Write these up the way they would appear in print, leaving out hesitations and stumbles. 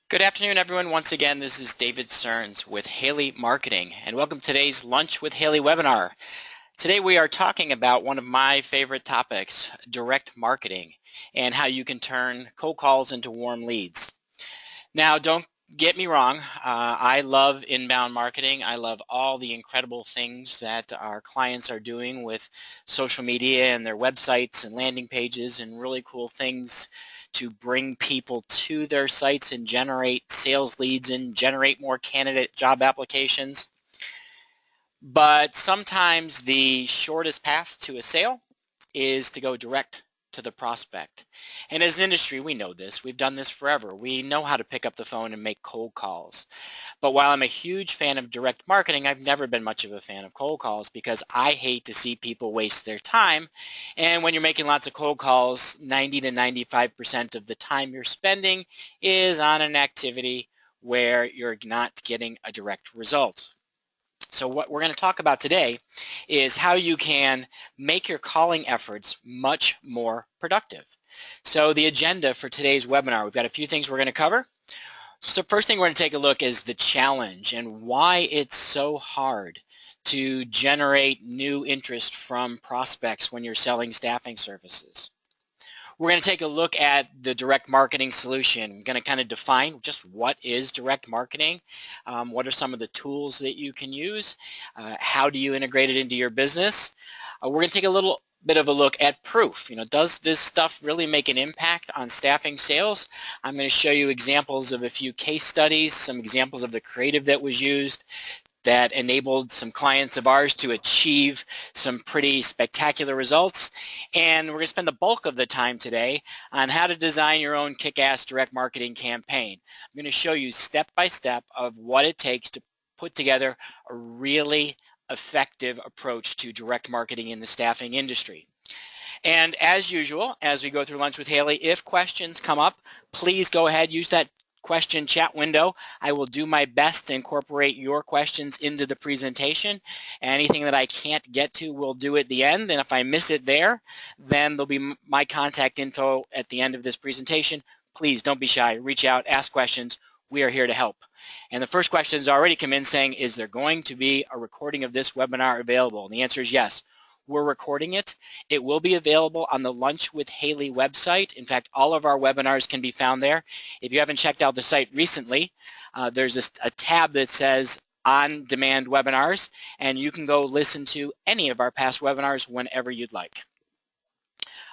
Good afternoon, everyone. Once again, this is David Stearns with Haley Marketing, and welcome to today's Lunch with Haley webinar. Today we are talking about one of my favorite topics, direct marketing, and how you can turn cold calls into warm leads. Now, don't get me wrong, I love inbound marketing. I love all the incredible things that our clients are doing with social media and their websites and landing pages and really cool things to bring people to their sites and generate sales leads and generate more candidate job applications. But sometimes the shortest path to a sale is to go direct to the prospect. And as an industry, we know this. We've done this forever. We know how to pick up the phone and make cold calls. But while I'm a huge fan of direct marketing, I've never been much of a fan of cold calls because I hate to see people waste their time. And when you're making lots of cold calls, 90 to 95% of the time you're spending is on an activity where you're not getting a direct result. So what we're going to talk about today is how you can make your calling efforts much more productive. So the agenda for today's webinar, we've got a few things we're going to cover. So first thing we're going to take a look is the challenge and why it's so hard to generate new interest from prospects when you're selling staffing services. We're going to take a look at the direct marketing solution. We're going to kind of define just what is direct marketing, what are some of the tools that you can use, how do you integrate it into your business. We're going to take a little bit of a look at proof. Does this stuff really make an impact on staffing sales? I'm going to show you examples of a few case studies, some examples of the creative that was used that enabled some clients of ours to achieve some pretty spectacular results. And we're going to spend the bulk of the time today on how to design your own kick-ass direct marketing campaign. I'm going to show you step by step of what it takes to put together a really effective approach to direct marketing in the staffing industry. And as usual, as we go through Lunch with Haley, if questions come up, please go ahead, use that question chat window. I will do my best to incorporate your questions into the presentation. Anything that I can't get to, we'll do at the end. And if I miss it there, then there'll be my contact info at the end of this presentation. Please don't be shy. Reach out, ask questions. We are here to help. And the first question has already come in saying, is there going to be a recording of this webinar available? And the answer is yes. We're recording it. It will be available on the Lunch with Haley website. In fact, all of our webinars can be found there. If you haven't checked out the site recently, there's a tab that says On Demand Webinars, and you can go listen to any of our past webinars whenever you'd like.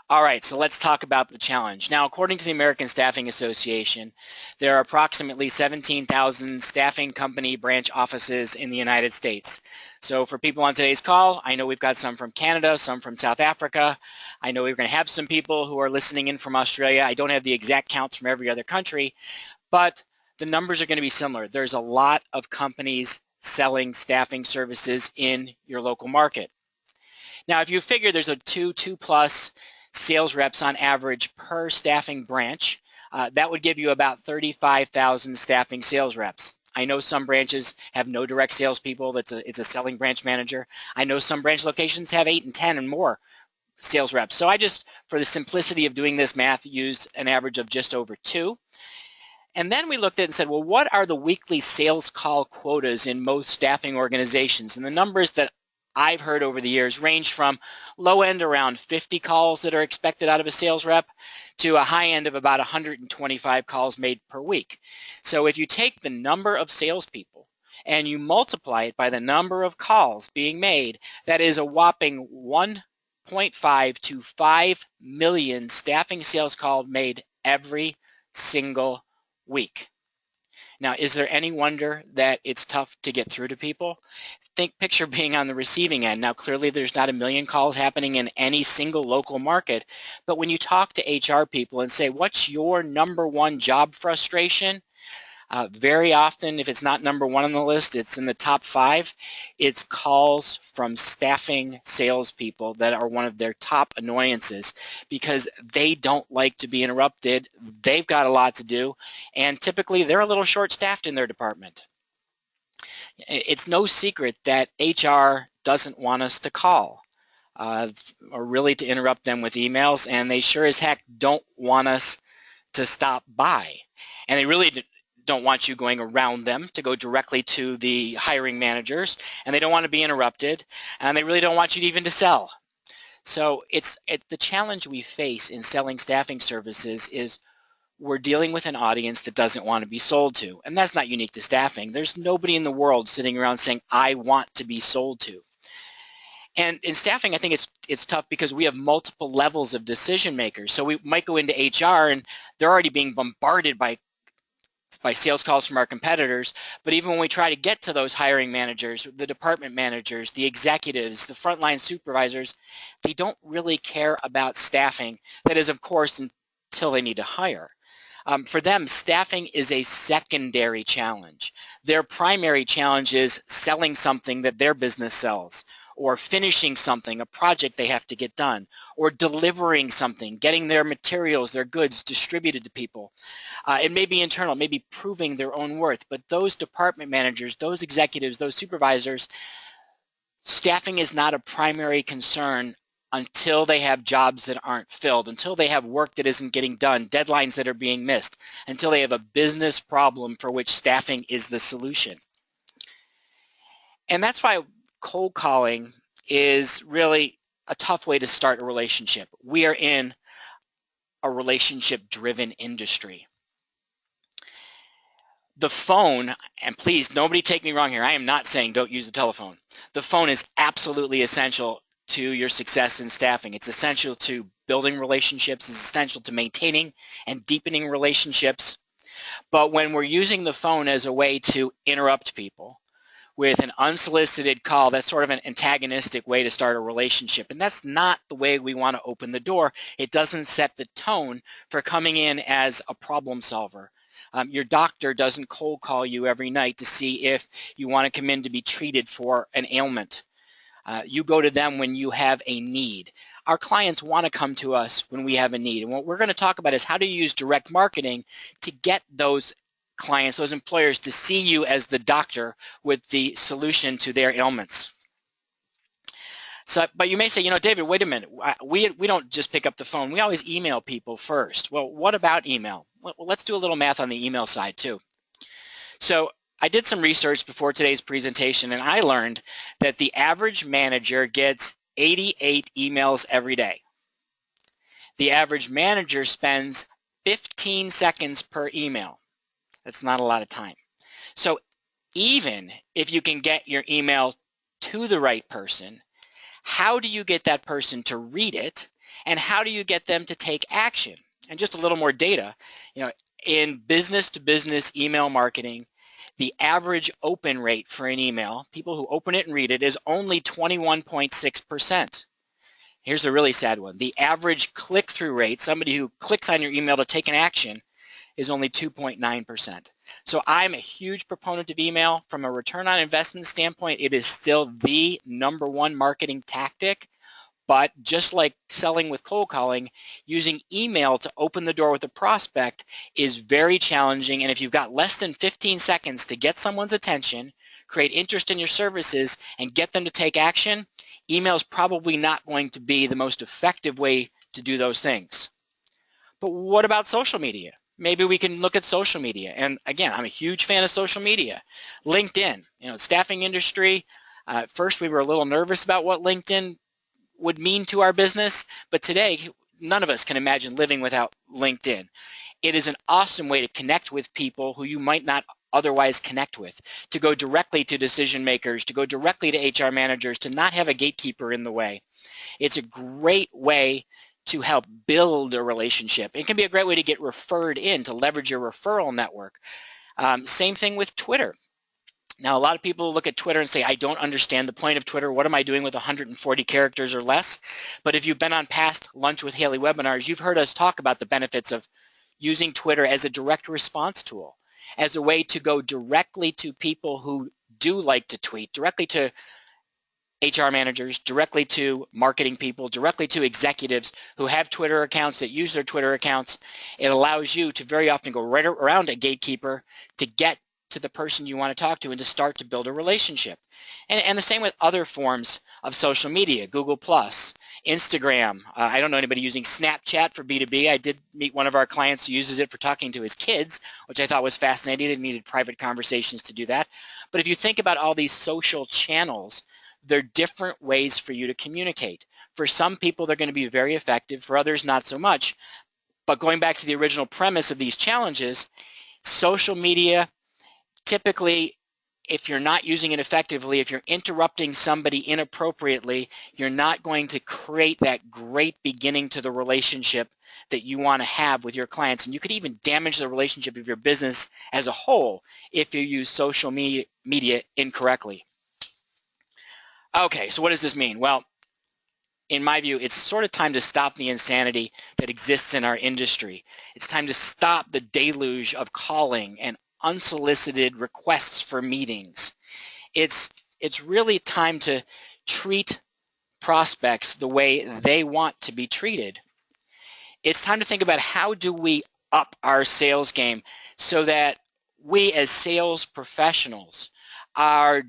All right, so let's talk about the challenge. Now, according to the American Staffing Association, there are approximately 17,000 staffing company branch offices in the United States. So for people on today's call, I know we've got some from Canada, some from South Africa. I know we're going to have some people who are listening in from Australia. I don't have the exact counts from every other country, but the numbers are going to be similar. There's a lot of companies selling staffing services in your local market. Now, if you figure there's a two plus sales reps on average per staffing branch, that would give you about 35,000 staffing sales reps. I know some branches have no direct salespeople. It's a selling branch manager. I know some branch locations have 8 and 10 and more sales reps. So I just, for the simplicity of doing this math, used an average of just over 2. And then we looked at it and said, well, what are the weekly sales call quotas in most staffing organizations? And the numbers that I've heard over the years range from low end around 50 calls that are expected out of a sales rep to a high end of about 125 calls made per week. So if you take the number of salespeople and you multiply it by the number of calls being made, that is a whopping 1.5 to 5 million staffing sales calls made every single week. Now, is there any wonder that it's tough to get through to people? Picture being on the receiving end. Now, clearly there's not a million calls happening in any single local market, but when you talk to HR people and say, what's your number one job frustration? Very often, if it's not number one on the list, it's in the top 5. It's calls from staffing salespeople that are one of their top annoyances because they don't like to be interrupted. They've got a lot to do, and typically they're a little short-staffed in their department. It's no secret that HR doesn't want us to call or really to interrupt them with emails, and they sure as heck don't want us to stop by. And they really don't want you going around them to go directly to the hiring managers, and they don't want to be interrupted, and they really don't want you even to sell. So the challenge we face in selling staffing services is we're dealing with an audience that doesn't want to be sold to. And that's not unique to staffing. There's nobody in the world sitting around saying, I want to be sold to. And in staffing, I think it's tough because we have multiple levels of decision makers. So we might go into HR and they're already being bombarded by sales calls from our competitors. But even when we try to get to those hiring managers, the department managers, the executives, the frontline supervisors, they don't really care about staffing. That is, of course, until they need to hire. For them, staffing is a secondary challenge. Their primary challenge is selling something that their business sells, or finishing something, a project they have to get done, or delivering something, getting their materials, their goods distributed to people. It may be internal, maybe proving their own worth, but those department managers, those executives, those supervisors, staffing is not a primary concern until they have jobs that aren't filled, until they have work that isn't getting done, deadlines that are being missed, until they have a business problem for which staffing is the solution. And that's why cold calling is really a tough way to start a relationship. We are in a relationship-driven industry. The phone, and please, nobody take me wrong here, I am not saying don't use the telephone. The phone is absolutely essential to your success in staffing. It's essential to building relationships. It's essential to maintaining and deepening relationships. But when we're using the phone as a way to interrupt people with an unsolicited call, that's sort of an antagonistic way to start a relationship. And that's not the way we want to open the door. It doesn't set the tone for coming in as a problem solver. Your doctor doesn't cold call you every night to see if you want to come in to be treated for an ailment. You go to them when you have a need. Our clients want to come to us when we have a need. And what we're going to talk about is how to use direct marketing to get those clients, those employers, to see you as the doctor with the solution to their ailments. So, but you may say, David, wait a minute. We don't just pick up the phone. We always email people first. Well, what about email? Well, let's do a little math on the email side too. So I did some research before today's presentation, and I learned that the average manager gets 88 emails every day. The average manager spends 15 seconds per email. That's not a lot of time. So even if you can get your email to the right person, how do you get that person to read it, and how do you get them to take action? And just a little more data, in business-to-business email marketing, the average open rate for an email, people who open it and read it, is only 21.6%. Here's a really sad one. The average click-through rate, somebody who clicks on your email to take an action, is only 2.9%. So I'm a huge proponent of email. From a return on investment standpoint, it is still the #1 marketing tactic. But just like selling with cold calling, using email to open the door with a prospect is very challenging. And if you've got less than 15 seconds to get someone's attention, create interest in your services, and get them to take action, email is probably not going to be the most effective way to do those things. But what about social media? Maybe we can look at social media. And again, I'm a huge fan of social media. LinkedIn, staffing industry. At first, we were a little nervous about what LinkedIn would mean to our business, but today none of us can imagine living without LinkedIn. It is an awesome way to connect with people who you might not otherwise connect with, to go directly to decision makers, to go directly to HR managers, to not have a gatekeeper in the way. It's a great way to help build a relationship. It can be a great way to get referred in, to leverage your referral network. Same thing with Twitter. Now, a lot of people look at Twitter and say, I don't understand the point of Twitter. What am I doing with 140 characters or less? But if you've been on past Lunch with Haley webinars, you've heard us talk about the benefits of using Twitter as a direct response tool, as a way to go directly to people who do like to tweet, directly to HR managers, directly to marketing people, directly to executives who have Twitter accounts, that use their Twitter accounts. It allows you to very often go right around a gatekeeper to get to the person you want to talk to and to start to build a relationship. And the same with other forms of social media, Google+, Instagram. I don't know anybody using Snapchat for B2B. I did meet one of our clients who uses it for talking to his kids, which I thought was fascinating. They needed private conversations to do that. But if you think about all these social channels, they're different ways for you to communicate. For some people, they're going to be very effective. For others, not so much. But going back to the original premise of these challenges, social media, typically, if you're not using it effectively, if you're interrupting somebody inappropriately, you're not going to create that great beginning to the relationship that you want to have with your clients. And you could even damage the relationship of your business as a whole if you use social media incorrectly. Okay, so what does this mean? Well, in my view, it's sort of time to stop the insanity that exists in our industry. It's time to stop the deluge of calling and unsolicited requests for meetings. It's really time to treat prospects the way they want to be treated. It's time to think about how do we up our sales game so that we as sales professionals are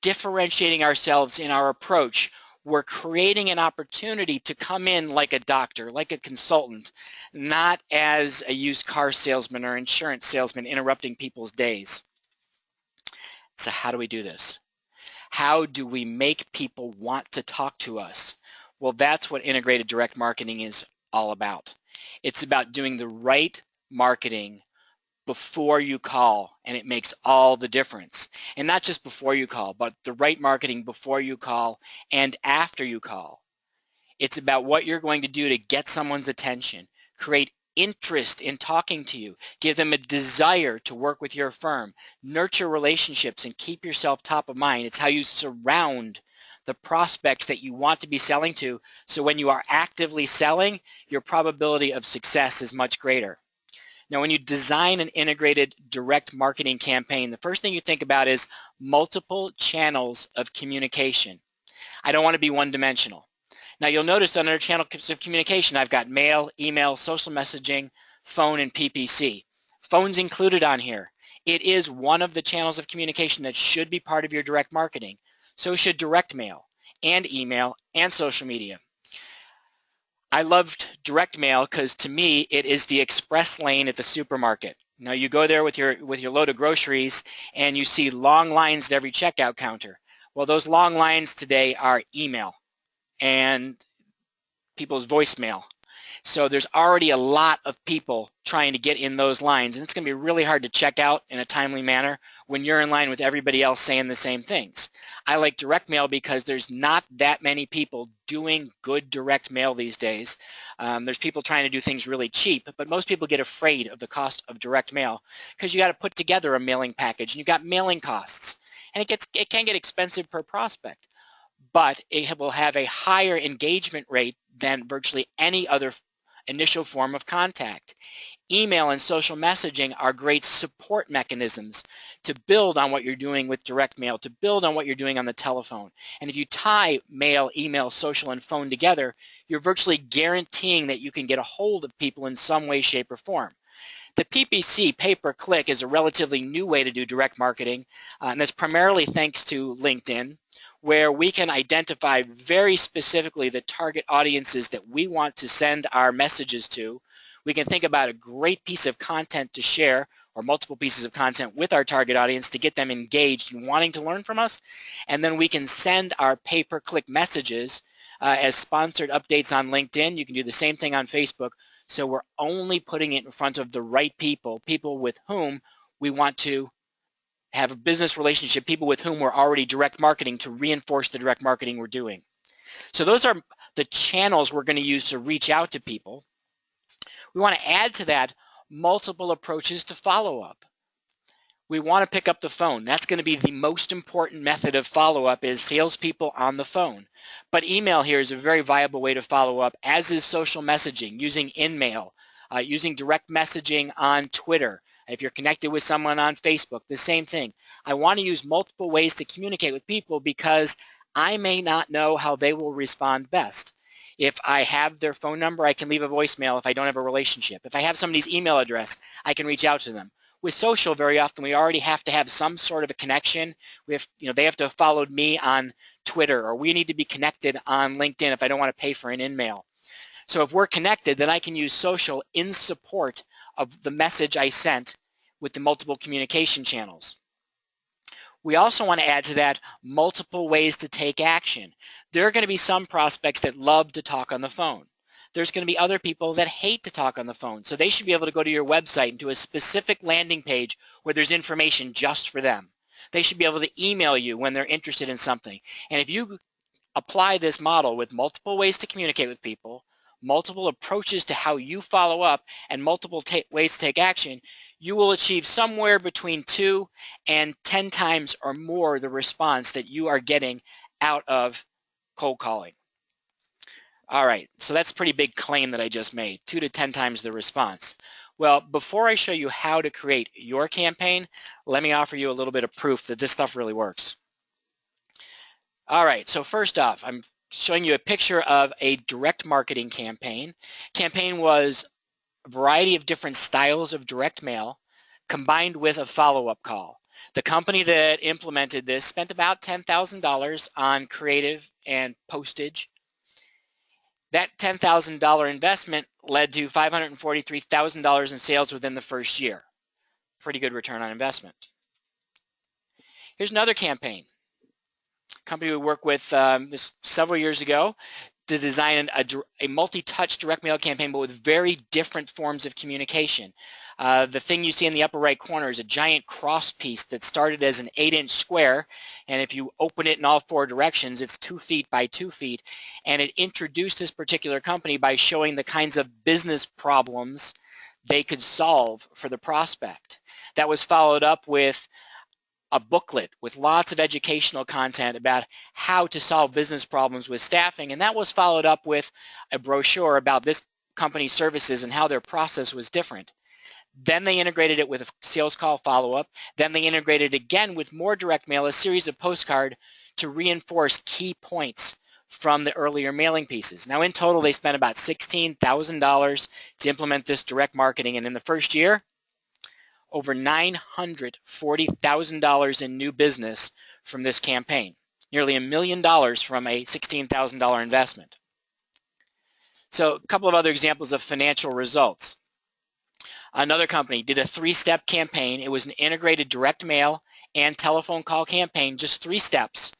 differentiating ourselves in our approach. We're creating an opportunity to come in like a doctor, like a consultant, not as a used car salesman or insurance salesman interrupting people's days. So how do we do this? How do we make people want to talk to us? Well, that's what integrated direct marketing is all about. It's about doing the right marketing before you call, and it makes all the difference. And not just before you call, but the right marketing before you call and after you call. It's about what you're going to do to get someone's attention, create interest in talking to you, give them a desire to work with your firm, nurture relationships, and keep yourself top of mind. It's how you surround the prospects that you want to be selling to, so when you are actively selling, your probability of success is much greater. Now, when you design an integrated direct marketing campaign, the first thing you think about is multiple channels of communication. I don't want to be one-dimensional. Now, you'll notice under channels of communication, I've got mail, email, social messaging, phone, and PPC. Phone's included on here. It is one of the channels of communication that should be part of your direct marketing. So should direct mail and email and social media. I loved direct mail because to me it is the express lane at the supermarket. Now you go there with your load of groceries and you see long lines at every checkout counter. Well, those long lines today are email and people's voicemail. So there's already a lot of people trying to get in those lines, and it's going to be really hard to check out in a timely manner when you're in line with everybody else saying the same things. I like direct mail because there's not that many people doing good direct mail these days. There's people trying to do things really cheap, but most people get afraid of the cost of direct mail because you got to put together a mailing package, and you've got mailing costs, and it can get expensive per prospect. But it will have a higher engagement rate than virtually any other initial form of contact. Email and social messaging are great support mechanisms to build on what you're doing with direct mail, to build on what you're doing on the telephone. And if you tie mail, email, social, and phone together, you're virtually guaranteeing that you can get a hold of people in some way, shape, or form. The PPC, pay-per-click, is a relatively new way to do direct marketing, and that's primarily thanks to LinkedIn, where we can identify very specifically the target audiences that we want to send our messages to. We can think about a great piece of content to share or multiple pieces of content with our target audience to get them engaged and wanting to learn from us, and then we can send our pay-per-click messages as sponsored updates on LinkedIn. You can do the same thing on Facebook. So we're only putting it in front of the right people, people with whom we want to have a business relationship, people with whom we're already direct marketing to reinforce the direct marketing we're doing. So those are the channels we're going to use to reach out to people. We want to add to that multiple approaches to follow-up. We want to pick up the phone. That's going to be the most important method of follow-up, is salespeople on the phone. But email here is a very viable way to follow up, as is social messaging, using InMail, using direct messaging on Twitter. If you're connected with someone on Facebook, the same thing. I want to use multiple ways to communicate with people because I may not know how they will respond best. If I have their phone number, I can leave a voicemail if I don't have a relationship. If I have somebody's email address, I can reach out to them. With social, very often we already have to have some sort of a connection. They have to have followed me on Twitter, or we need to be connected on LinkedIn if I don't want to pay for an email. So if we're connected, then I can use social in support of the message I sent with the multiple communication channels. We also want to add to that multiple ways to take action. There are going to be some prospects that love to talk on the phone. There's going to be other people that hate to talk on the phone. So they should be able to go to your website and to a specific landing page where there's information just for them. They should be able to email you when they're interested in something. And if you apply this model with multiple ways to communicate with people, multiple approaches to how you follow up, and multiple ways to take action, you will achieve somewhere between 2 and 10 times or more the response that you are getting out of cold calling. All right, so that's a pretty big claim that I just made, 2 to 10 times the response. Well, before I show you how to create your campaign, let me offer you a little bit of proof that this stuff really works. All right, so first off, I'm showing you a picture of a direct marketing campaign. Campaign was a variety of different styles of direct mail combined with a follow-up call. The company that implemented this spent about $10,000 on creative and postage. That $10,000 investment led to $543,000 in sales within the first year. Pretty good return on investment. Here's another campaign. Company we worked with this several years ago to design a multi-touch direct mail campaign, but with very different forms of communication. The thing you see in the upper right corner is a giant cross piece that started as an 8-inch square, and if you open it in all 4 directions, it's 2 feet by 2 feet, and it introduced this particular company by showing the kinds of business problems they could solve for the prospect. That was followed up with a booklet with lots of educational content about how to solve business problems with staffing, and that was followed up with a brochure about this company's services and how their process was different. Then they integrated it with a sales call follow-up. Then they integrated again with more direct mail, a series of postcard to reinforce key points from the earlier mailing pieces. Now in total, they spent about $16,000 to implement this direct marketing, and in the first year, over $940,000 in new business from this campaign, nearly $1 million from a $16,000 investment. So a couple of other examples of financial results. Another company did a 3-step campaign. It was an integrated direct mail and telephone call campaign, just 3 steps.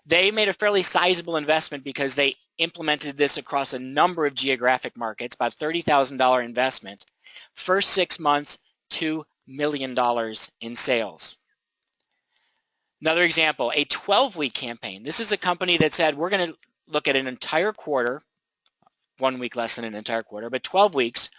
They made a fairly sizable investment because they implemented this across a number of geographic markets, about $30,000 investment. First 6 months, $2 million in sales. Another example, a 12-week campaign. This is a company that said, we're going to look at an entire quarter, 1 week less than an entire quarter, but 12 weeks.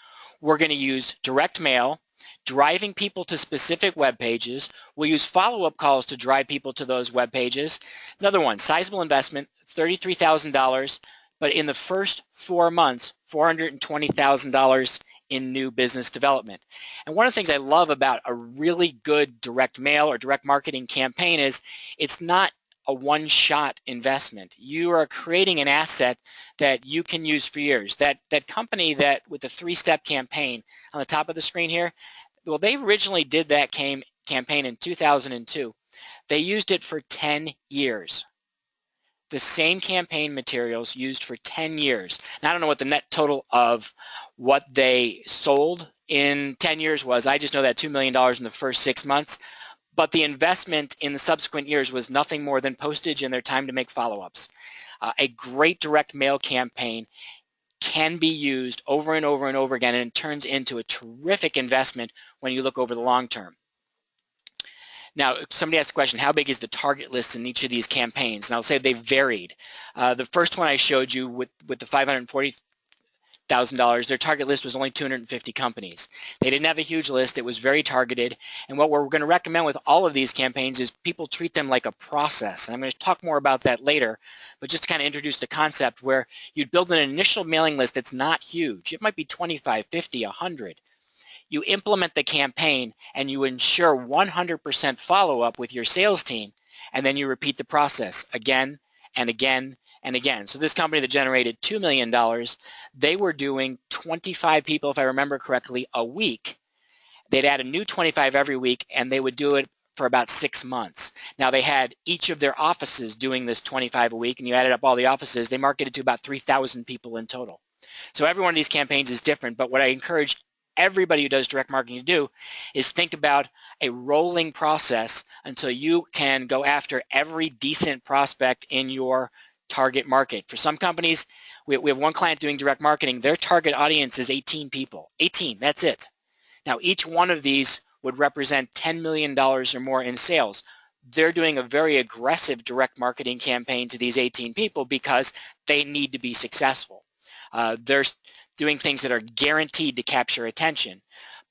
We're going to use direct mail, driving people to specific web pages. We'll use follow-up calls to drive people to those web pages. Another one, sizable investment, $33,000, but in the first 4 months, $420,000 in new business development. And one of the things I love about a really good direct mail or direct marketing campaign is it's not a one-shot investment. You are creating an asset that you can use for years. That company that with the 3-step campaign on the top of the screen here, well, they originally did that campaign in 2002. They used it for 10 years. The same campaign materials used for 10 years. Now, I don't know what the net total of what they sold in 10 years was. I just know that $2 million in the first 6 months. But the investment in the subsequent years was nothing more than postage and their time to make follow-ups. A great direct mail campaign can be used over and over and over again, and it turns into a terrific investment when you look over the long term. Now, somebody asked the question, how big is the target list in each of these campaigns? And I'll say they varied. The first one I showed you with the $540,000, their target list was only 250 companies. They didn't have a huge list. It was very targeted. And what we're going to recommend with all of these campaigns is people treat them like a process. And I'm going to talk more about that later, but just to kind of introduce the concept where you'd build an initial mailing list that's not huge. It might be 25, 50, 100. You implement the campaign and you ensure 100% follow-up with your sales team, and then you repeat the process again and again And again, so this company that generated $2 million, they were doing 25 people, if I remember correctly, a week. They'd add a new 25 every week, and they would do it for about 6 months. Now, they had each of their offices doing this 25 a week, and you added up all the offices, they marketed to about 3,000 people in total. So every one of these campaigns is different, but what I encourage everybody who does direct marketing to do is think about a rolling process until you can go after every decent prospect in your target market. For some companies, we have one client doing direct marketing, their target audience is 18 people. 18, that's it. Now, each one of these would represent $10 million or more in sales. They're doing a very aggressive direct marketing campaign to these 18 people because they need to be successful. They're doing things that are guaranteed to capture attention,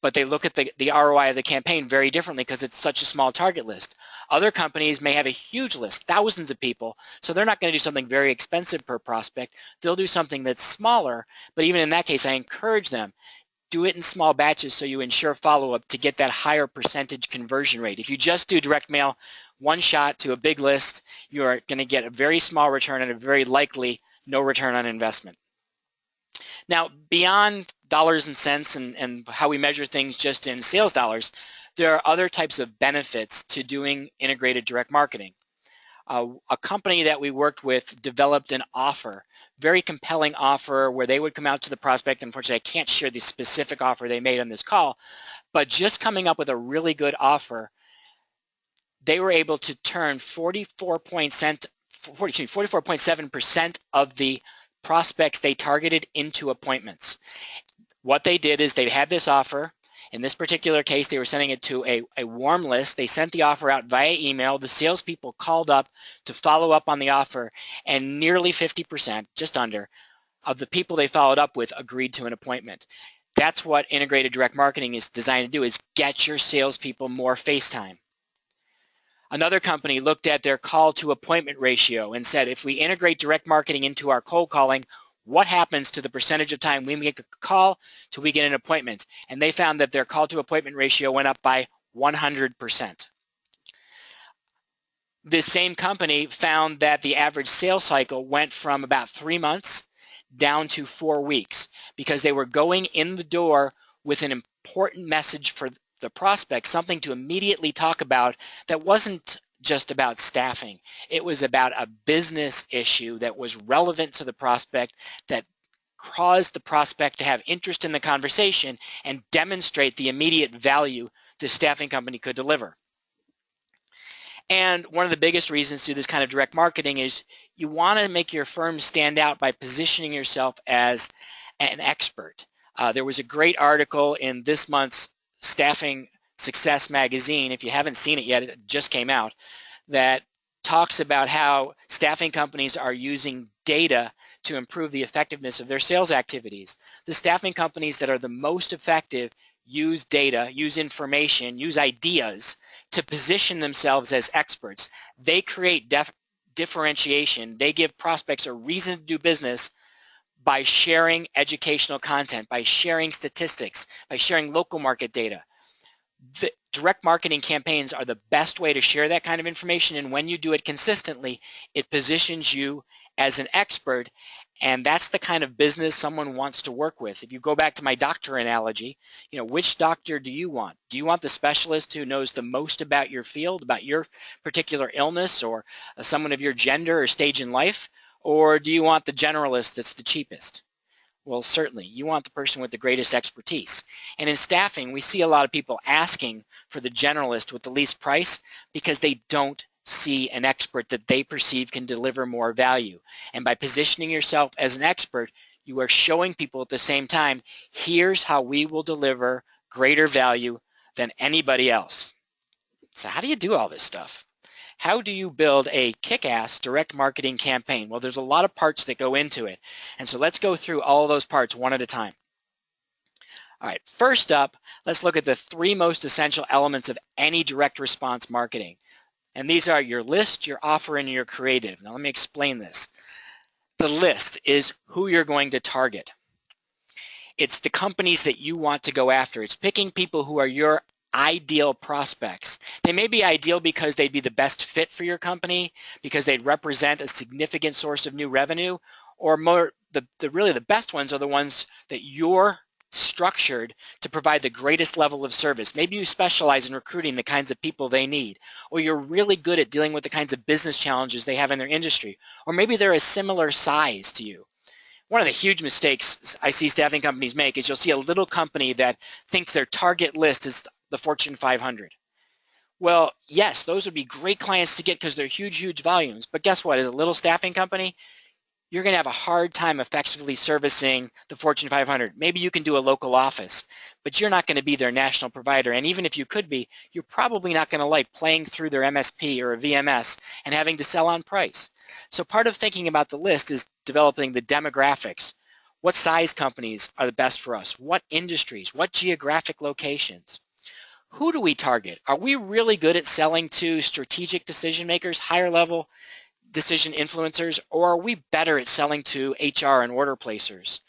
but they look at the ROI of the campaign very differently because it's such a small target list. Other companies may have a huge list, thousands of people, so they're not going to do something very expensive per prospect. They'll do something that's smaller, but even in that case, I encourage them, do it in small batches so you ensure follow-up to get that higher percentage conversion rate. If you just do direct mail, one shot to a big list, you're going to get a very small return and a very likely no return on investment. Now, beyond dollars and cents and how we measure things just in sales dollars, there are other types of benefits to doing integrated direct marketing. A company that we worked with developed an offer, very compelling offer where they would come out to the prospect. Unfortunately, I can't share the specific offer they made on this call, but just coming up with a really good offer, they were able to turn 44.7% of the prospects they targeted into appointments. What they did is they had this offer. In this particular case, they were sending it to a warm list. They sent the offer out via email. The salespeople called up to follow up on the offer, and nearly 50%, just under, of the people they followed up with agreed to an appointment. That's what integrated direct marketing is designed to do, is get your salespeople more face time. Another company looked at their call to appointment ratio and said, if we integrate direct marketing into our cold calling, what happens to the percentage of time we make a call till we get an appointment? And they found that their call to appointment ratio went up by 100%. This same company found that the average sales cycle went from about 3 months down to 4 weeks because they were going in the door with an important message for the prospect, something to immediately talk about that wasn't just about staffing. It was about a business issue that was relevant to the prospect that caused the prospect to have interest in the conversation and demonstrate the immediate value the staffing company could deliver. And one of the biggest reasons to do this kind of direct marketing is you want to make your firm stand out by positioning yourself as an expert. There was a great article in this month's Staffing Success magazine, if you haven't seen it yet, it just came out, that talks about how staffing companies are using data to improve the effectiveness of their sales activities. The staffing companies that are the most effective use data, use information, use ideas to position themselves as experts. They create differentiation. They give prospects a reason to do business by sharing educational content, by sharing statistics, by sharing local market data. The direct marketing campaigns are the best way to share that kind of information, and when you do it consistently, it positions you as an expert, and that's the kind of business someone wants to work with. If you go back to my doctor analogy, which doctor do you want? Do you want the specialist who knows the most about your field, about your particular illness, or someone of your gender or stage in life? Or do you want the generalist that's the cheapest? Well, certainly, you want the person with the greatest expertise. And in staffing, we see a lot of people asking for the generalist with the least price because they don't see an expert that they perceive can deliver more value. And by positioning yourself as an expert, you are showing people at the same time, here's how we will deliver greater value than anybody else. So how do you do all this stuff? How do you build a kick-ass direct marketing campaign? Well, there's a lot of parts that go into it. And so let's go through all of those parts one at a time. All right, first up, let's look at the 3 most essential elements of any direct response marketing. And these are your list, your offer, and your creative. Now let me explain this. The list is who you're going to target. It's the companies that you want to go after. It's picking people who are your ideal prospects. They may be ideal because they'd be the best fit for your company, because they'd represent a significant source of new revenue, or more, really the best ones are the ones that you're structured to provide the greatest level of service. Maybe you specialize in recruiting the kinds of people they need, or you're really good at dealing with the kinds of business challenges they have in their industry, or maybe they're a similar size to you. One of the huge mistakes I see staffing companies make is you'll see a little company that thinks their target list is the Fortune 500. Well, yes, those would be great clients to get because they're huge, huge volumes. But guess what? As a little staffing company, you're going to have a hard time effectively servicing the Fortune 500. Maybe you can do a local office, but you're not going to be their national provider. And even if you could be, you're probably not going to like playing through their MSP or a VMS and having to sell on price. So part of thinking about the list is developing the demographics. What size companies are the best for us? What industries? What geographic locations? Who do we target? Are we really good at selling to strategic decision makers, higher level decision influencers, or are we better at selling to HR and order placers?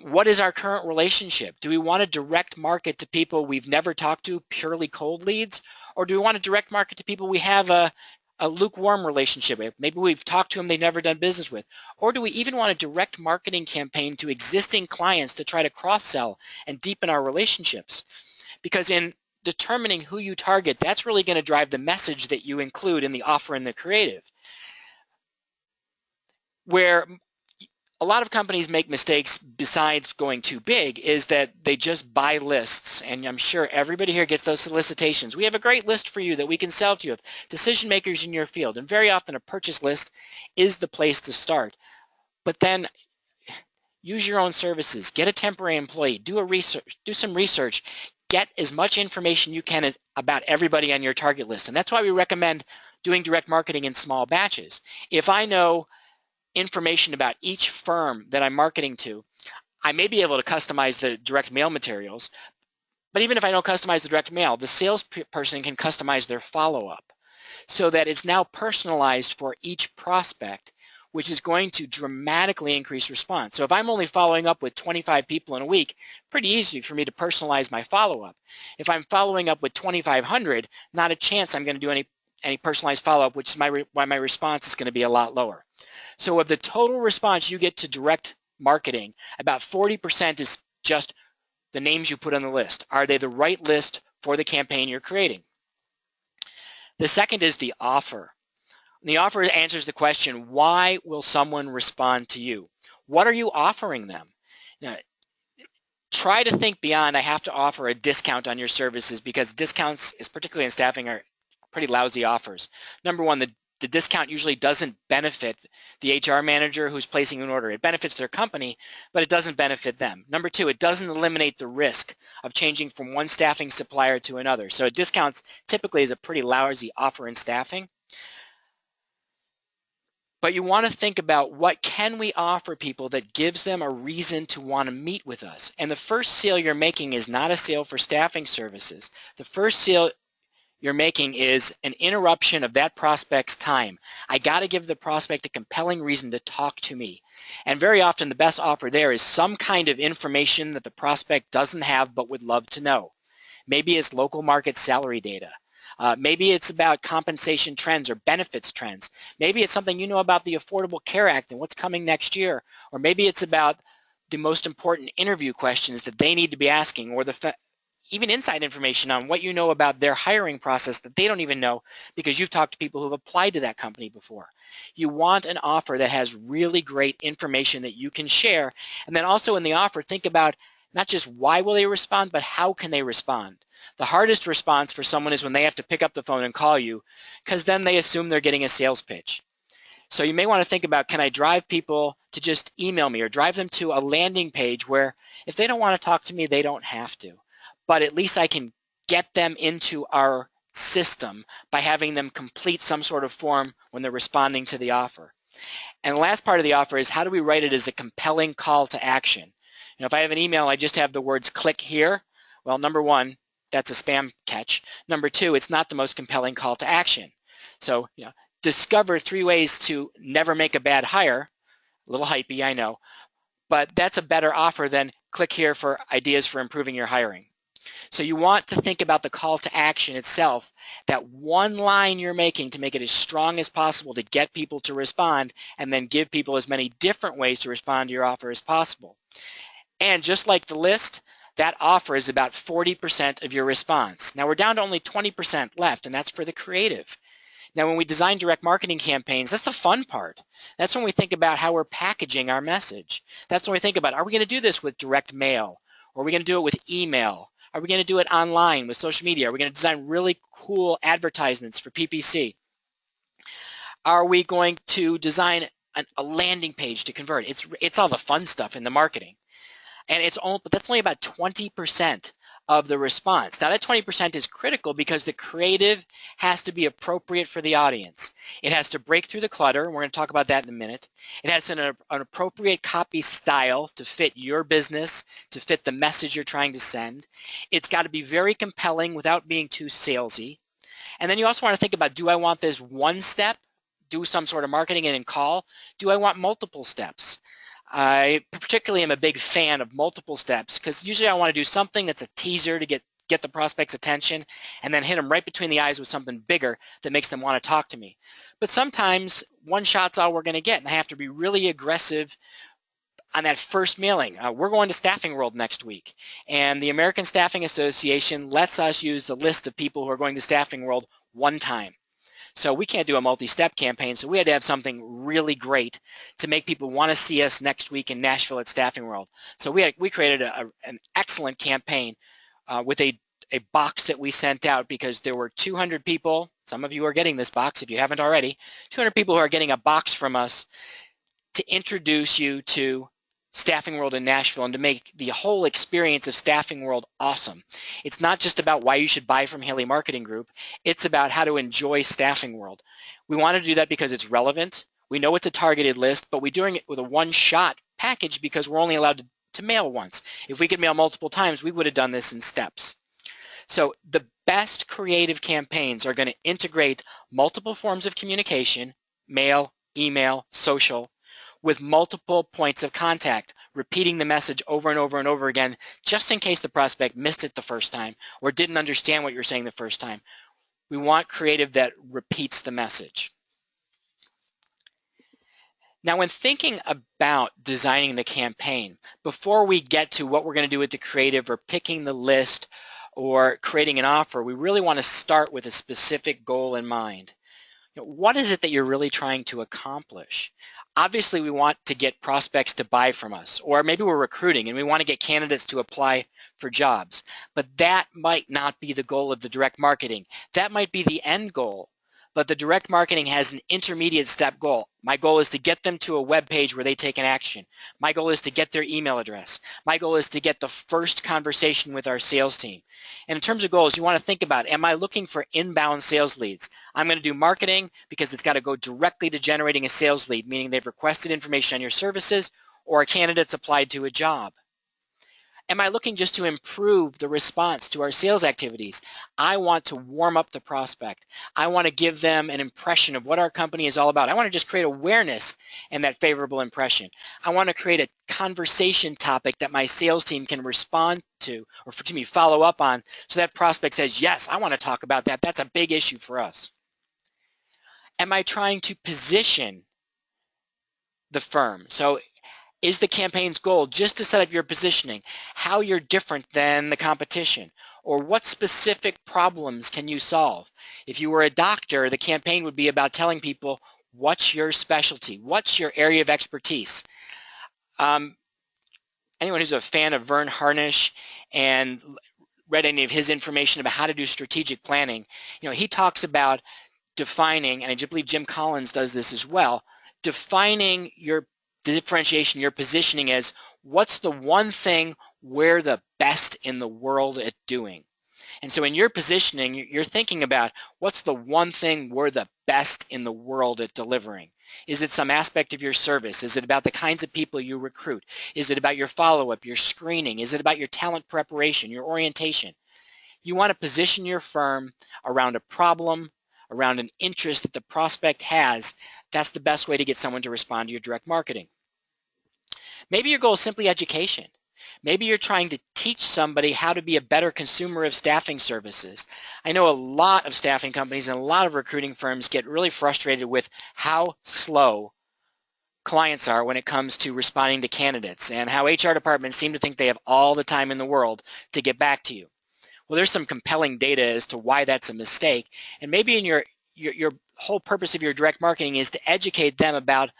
What is our current relationship? Do we want to direct market to people we've never talked to, purely cold leads, or do we want to direct market to people we have a lukewarm relationship with? Maybe we've talked to them they've never done business with. Or do we even want a direct marketing campaign to existing clients to try to cross-sell and deepen our relationships? Because in determining who you target, that's really going to drive the message that you include in the offer and the creative. Where a lot of companies make mistakes besides going too big is that they just buy lists, and I'm sure everybody here gets those solicitations. We have a great list for you that we can sell to you of decision makers in your field, and very often a purchase list is the place to start. But then use your own services, get a temporary employee, do some research, get as much information you can about everybody on your target list. And that's why we recommend doing direct marketing in small batches. If I know information about each firm that I'm marketing to, I may be able to customize the direct mail materials, but even if I don't customize the direct mail, the salesperson can customize their follow-up so that it's now personalized for each prospect, which is going to dramatically increase response. So if I'm only following up with 25 people in a week, pretty easy for me to personalize my follow-up. If I'm following up with 2,500, not a chance I'm going to do any personalized follow-up, which is why my response is going to be a lot lower. So of the total response you get to direct marketing, about 40% is just the names you put on the list. Are they the right list for the campaign you're creating? The second is the offer. The offer answers the question, why will someone respond to you? What are you offering them? Now, try to think beyond, I have to offer a discount on your services, because discounts, particularly in staffing, are pretty lousy offers. Number one, the discount usually doesn't benefit the HR manager who's placing an order. It benefits their company, but it doesn't benefit them. Number two, it doesn't eliminate the risk of changing from one staffing supplier to another. So a discount typically is a pretty lousy offer in staffing. But you want to think about, what can we offer people that gives them a reason to want to meet with us? And the first sale you're making is not a sale for staffing services. The first sale you're making is an interruption of that prospect's time. I got to give the prospect a compelling reason to talk to me. And very often the best offer there is some kind of information that the prospect doesn't have but would love to know. Maybe it's local market salary data. Maybe it's about compensation trends or benefits trends. Maybe it's something you know about the Affordable Care Act and what's coming next year. Or maybe it's about the most important interview questions that they need to be asking, or even inside information on what you know about their hiring process that they don't even know because you've talked to people who have applied to that company before. You want an offer that has really great information that you can share. And then also in the offer, think about not just why will they respond, but how can they respond? The hardest response for someone is when they have to pick up the phone and call you, because then they assume they're getting a sales pitch. So you may want to think about, can I drive people to just email me, or drive them to a landing page where if they don't want to talk to me, they don't have to. But at least I can get them into our system by having them complete some sort of form when they're responding to the offer. And the last part of the offer is, how do we write it as a compelling call to action? If I have an email, I just have the words click here. Well, number one, that's a spam catch. Number two, it's not the most compelling call to action. So, discover 3 ways to never make a bad hire. A little hypey, I know, but that's a better offer than click here for ideas for improving your hiring. So you want to think about the call to action itself, that one line you're making to make it as strong as possible to get people to respond, and then give people as many different ways to respond to your offer as possible. And just like the list, that offer is about 40% of your response. Now we're down to only 20% left, and that's for the creative. Now when we design direct marketing campaigns, that's the fun part. That's when we think about how we're packaging our message. That's when we think about, are we going to do this with direct mail? Or are we going to do it with email? Are we going to do it online with social media? Are we going to design really cool advertisements for PPC? Are we going to design a landing page to convert? It's all the fun stuff in the marketing. And but that's only about 20% of the response. Now that 20% is critical because the creative has to be appropriate for the audience. It has to break through the clutter, and we're going to talk about that in a minute. It has an appropriate copy style to fit your business, to fit the message you're trying to send. It's got to be very compelling without being too salesy. And then you also want to think about, do I want this one step, do some sort of marketing and then call? Do I want multiple steps? I particularly am a big fan of multiple steps because usually I want to do something that's a teaser to get the prospect's attention and then hit them right between the eyes with something bigger that makes them want to talk to me. But sometimes one shot's all we're going to get, and I have to be really aggressive on that first mailing. We're going to Staffing World next week, and the American Staffing Association lets us use the list of people who are going to Staffing World one time. So we can't do a multi-step campaign, so we had to have something really great to make people want to see us next week in Nashville at Staffing World. So we created an excellent campaign with a box that we sent out because there were 200 people. Some of you are getting this box if you haven't already. 200 people who are getting a box from us to introduce you to Staffing World in Nashville and to make the whole experience of Staffing World awesome. It's not just about why you should buy from Haley Marketing Group. It's about how to enjoy Staffing World. We want to do that because it's relevant. We know it's a targeted list, but we're doing it with a one-shot package because we're only allowed to mail once. If we could mail multiple times, we would have done this in steps. So the best creative campaigns are going to integrate multiple forms of communication, mail, email, social, with multiple points of contact, repeating the message over and over and over again, just in case the prospect missed it the first time or didn't understand what you're saying the first time. We want creative that repeats the message. Now, when thinking about designing the campaign, before we get to what we're going to do with the creative or picking the list or creating an offer, we really want to start with a specific goal in mind. What is it that you're really trying to accomplish? Obviously, we want to get prospects to buy from us, or maybe we're recruiting and we want to get candidates to apply for jobs. But that might not be the goal of the direct marketing. That might be the end goal. But the direct marketing has an intermediate step goal. My goal is to get them to a web page where they take an action. My goal is to get their email address. My goal is to get the first conversation with our sales team. And in terms of goals, you want to think about, am I looking for inbound sales leads? I'm going to do marketing because it's got to go directly to generating a sales lead, meaning they've requested information on your services or a candidate's applied to a job. Am I looking just to improve the response to our sales activities? I want to warm up the prospect. I want to give them an impression of what our company is all about. I want to just create awareness and that favorable impression. I want to create a conversation topic that my sales team can respond to or follow up on so that prospect says, yes, I want to talk about that. That's a big issue for us. Am I trying to position the firm? So is the campaign's goal just to set up your positioning, how you're different than the competition, or what specific problems can you solve? If you were a doctor, the campaign would be about telling people what's your specialty, what's your area of expertise. Anyone who's a fan of Vern Harnish and read any of his information about how to do strategic planning, he talks about defining, and I believe Jim Collins does this as well, defining your differentiation, your positioning as what's the one thing we're the best in the world at doing. And so in your positioning, you're thinking about what's the one thing we're the best in the world at delivering. Is it some aspect of your service? Is it about the kinds of people you recruit? Is it about your follow-up, your screening? Is it about your talent preparation, your orientation? You want to position your firm around a problem, around an interest that the prospect has. That's the best way to get someone to respond to your direct marketing. Maybe your goal is simply education. Maybe you're trying to teach somebody how to be a better consumer of staffing services. I know a lot of staffing companies and a lot of recruiting firms get really frustrated with how slow clients are when it comes to responding to candidates, and how HR departments seem to think they have all the time in the world to get back to you. Well, there's some compelling data as to why that's a mistake, and maybe in your whole purpose of your direct marketing is to educate them about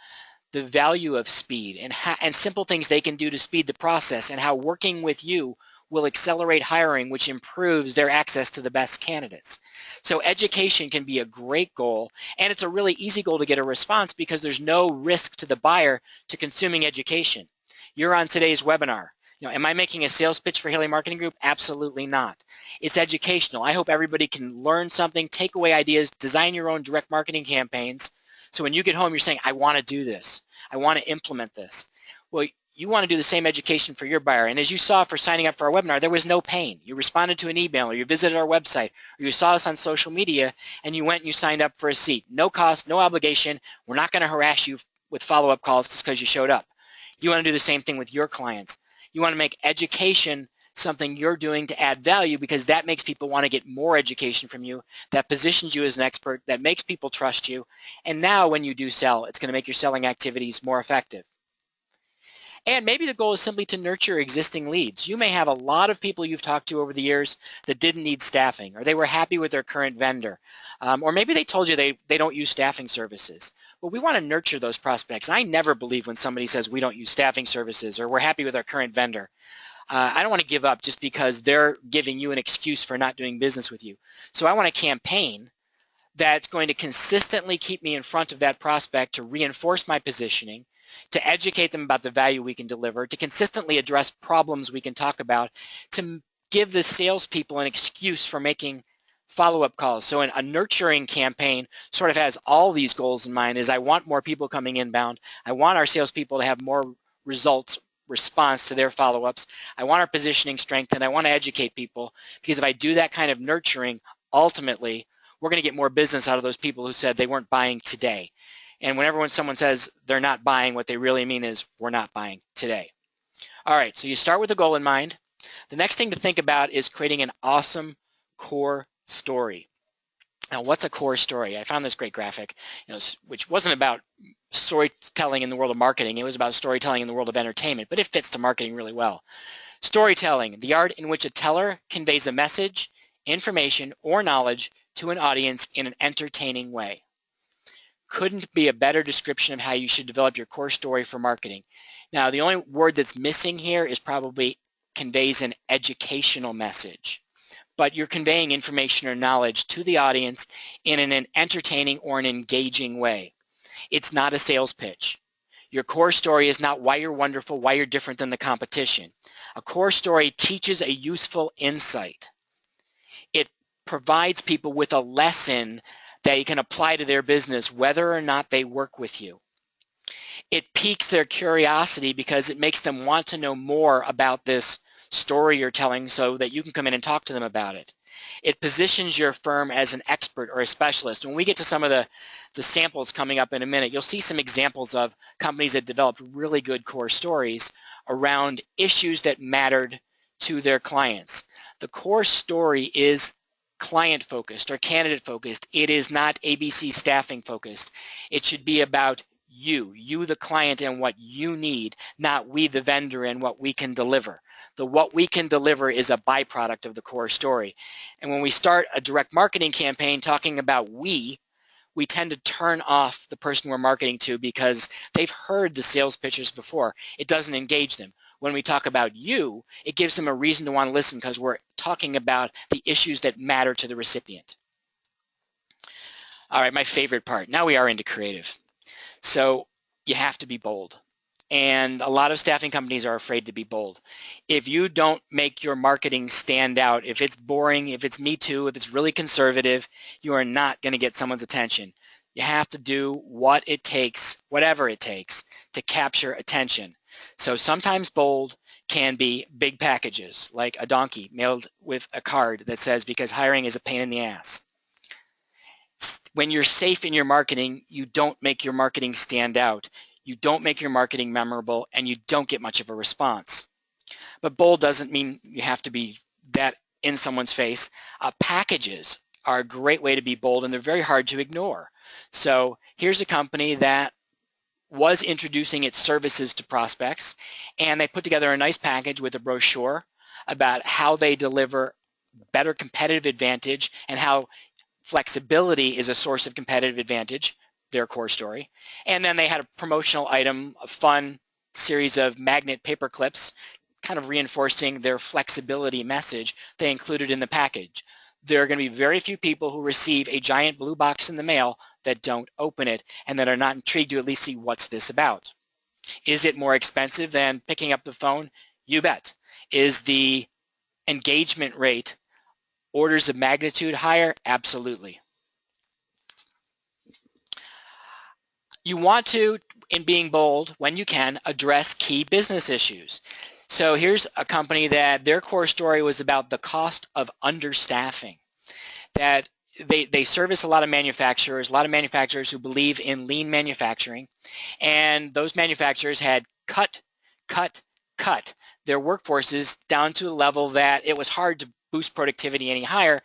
the value of speed and simple things they can do to speed the process, and how working with you will accelerate hiring, which improves their access to the best candidates. So education can be a great goal, and it's a really easy goal to get a response because there's no risk to the buyer to consuming education. You're on today's webinar. Am I making a sales pitch for Haley Marketing Group? Absolutely not. It's educational. I hope everybody can learn something, take away ideas, design your own direct marketing campaigns. So when you get home, you're saying, I want to do this. I want to implement this. Well, you want to do the same education for your buyer. And as you saw for signing up for our webinar, there was no pain. You responded to an email, or you visited our website, or you saw us on social media, and you went and you signed up for a seat. No cost, no obligation. We're not going to harass you with follow-up calls just because you showed up. You want to do the same thing with your clients. You want to make education something you're doing to add value, because that makes people want to get more education from you, that positions you as an expert, that makes people trust you. And now when you do sell, it's going to make your selling activities more effective. And maybe the goal is simply to nurture existing leads. You may have a lot of people you've talked to over the years that didn't need staffing, or they were happy with their current vendor, or maybe they told you they don't use staffing services. Well, we want to nurture those prospects. I never believe when somebody says we don't use staffing services or we're happy with our current vendor. I don't want to give up just because they're giving you an excuse for not doing business with you. So I want a campaign that's going to consistently keep me in front of that prospect, to reinforce my positioning, to educate them about the value we can deliver, to consistently address problems we can talk about, to give the salespeople an excuse for making follow-up calls. So a nurturing campaign sort of has all these goals in mind. Is I want more people coming inbound. I want our salespeople to have more response to their follow-ups. I want our positioning strengthened. I want to educate people, because if I do that kind of nurturing, ultimately we're going to get more business out of those people who said they weren't buying today. And when someone says they're not buying, what they really mean is we're not buying today. All right, so you start with a goal in mind. The next thing to think about is creating an awesome core story. Now, what's a core story? I found this great graphic, which wasn't about storytelling in the world of marketing. It was about storytelling in the world of entertainment, but it fits to marketing really well. Storytelling, the art in which a teller conveys a message, information, or knowledge to an audience in an entertaining way. Couldn't be a better description of how you should develop your core story for marketing. Now, the only word that's missing here is probably conveys an educational message. But you're conveying information or knowledge to the audience in an entertaining or an engaging way. It's not a sales pitch. Your core story is not why you're wonderful, why you're different than the competition. A core story teaches a useful insight. It provides people with a lesson that you can apply to their business, whether or not they work with you. It piques their curiosity because it makes them want to know more about this story you're telling, so that you can come in and talk to them about it. It positions your firm as an expert or a specialist. When we get to some of the samples coming up in a minute, you'll see some examples of companies that developed really good core stories around issues that mattered to their clients. The core story is client-focused or candidate-focused. It is not ABC staffing focused. It should be about you the client, and what you need, not we the vendor and what we can deliver. The what we can deliver is a byproduct of the core story. And when we start a direct marketing campaign talking about we tend to turn off the person we're marketing to, because they've heard the sales pitches before. It doesn't engage them. When we talk about you, it gives them a reason to want to listen, because we're talking about the issues that matter to the recipient. All right, my favorite part. Now we are into creative. So you have to be bold. And a lot of staffing companies are afraid to be bold. If you don't make your marketing stand out, if it's boring, if it's Me Too, if it's really conservative, you are not going to get someone's attention. You have to do what it takes, whatever it takes, to capture attention. So sometimes bold can be big packages, like a donkey mailed with a card that says, because hiring is a pain in the ass. When you're safe in your marketing, you don't make your marketing stand out. You don't make your marketing memorable, and you don't get much of a response. But bold doesn't mean you have to be that in someone's face. Packages are a great way to be bold, and they're very hard to ignore. So here's a company that was introducing its services to prospects, and they put together a nice package with a brochure about how they deliver better competitive advantage and how flexibility is a source of competitive advantage, their core story. And then they had a promotional item, a fun series of magnet paper clips, kind of reinforcing their flexibility message they included in the package. There are going to be very few people who receive a giant blue box in the mail that don't open it and that are not intrigued to at least see what's this about. Is it more expensive than picking up the phone? You bet. Is the engagement rate orders of magnitude higher? Absolutely. You want to, in being bold, when you can, address key business issues. So here's a company that their core story was about the cost of understaffing. That they service a lot of manufacturers who believe in lean manufacturing, and those manufacturers had cut their workforces down to a level that it was hard to boost productivity any higher.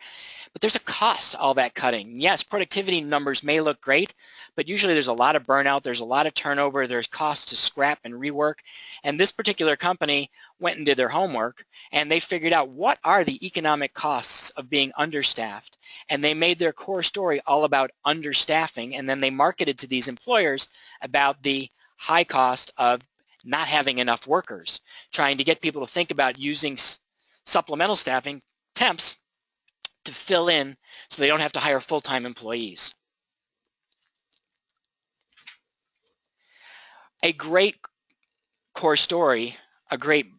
But there's a cost to all that cutting. Yes, productivity numbers may look great, but usually there's a lot of burnout, there's a lot of turnover, there's costs to scrap and rework. And this particular company went and did their homework, and they figured out what are the economic costs of being understaffed. And they made their core story all about understaffing, and then they marketed to these employers about the high cost of not having enough workers, trying to get people to think about using supplemental staffing, temps, to fill in so they don't have to hire full-time employees. A great core story, a great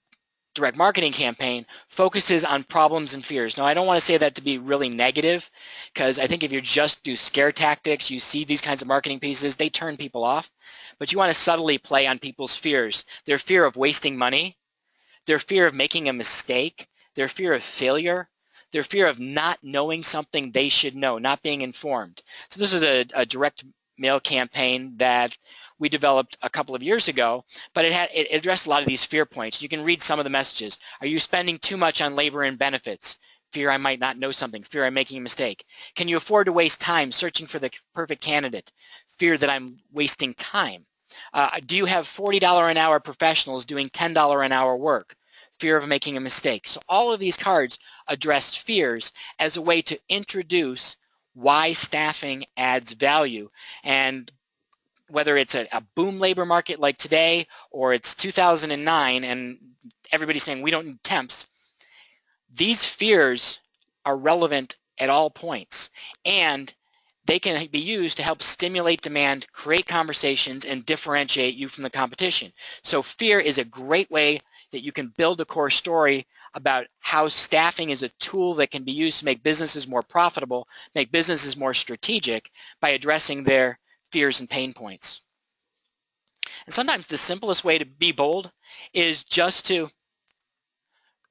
direct marketing campaign focuses on problems and fears. Now, I don't want to say that to be really negative, because I think if you just do scare tactics, you see these kinds of marketing pieces, they turn people off. But you want to subtly play on people's fears, their fear of wasting money, their fear of making a mistake, their fear of failure, their fear of not knowing something they should know, not being informed. So this was a direct mail campaign that we developed a couple of years ago, but it addressed a lot of these fear points. You can read some of the messages. Are you spending too much on labor and benefits? Fear I might not know something. Fear I'm making a mistake. Can you afford to waste time searching for the perfect candidate? Fear that I'm wasting time. Do you have $40 an hour professionals doing $10 an hour work? Fear of making a mistake. So all of these cards addressed fears as a way to introduce why staffing adds value. And whether it's a boom labor market like today, or it's 2009 and everybody's saying we don't need temps, these fears are relevant at all points. And they can be used to help stimulate demand, create conversations, and differentiate you from the competition. So fear is a great way that you can build a core story about how staffing is a tool that can be used to make businesses more profitable, make businesses more strategic by addressing their fears and pain points. And sometimes the simplest way to be bold is just to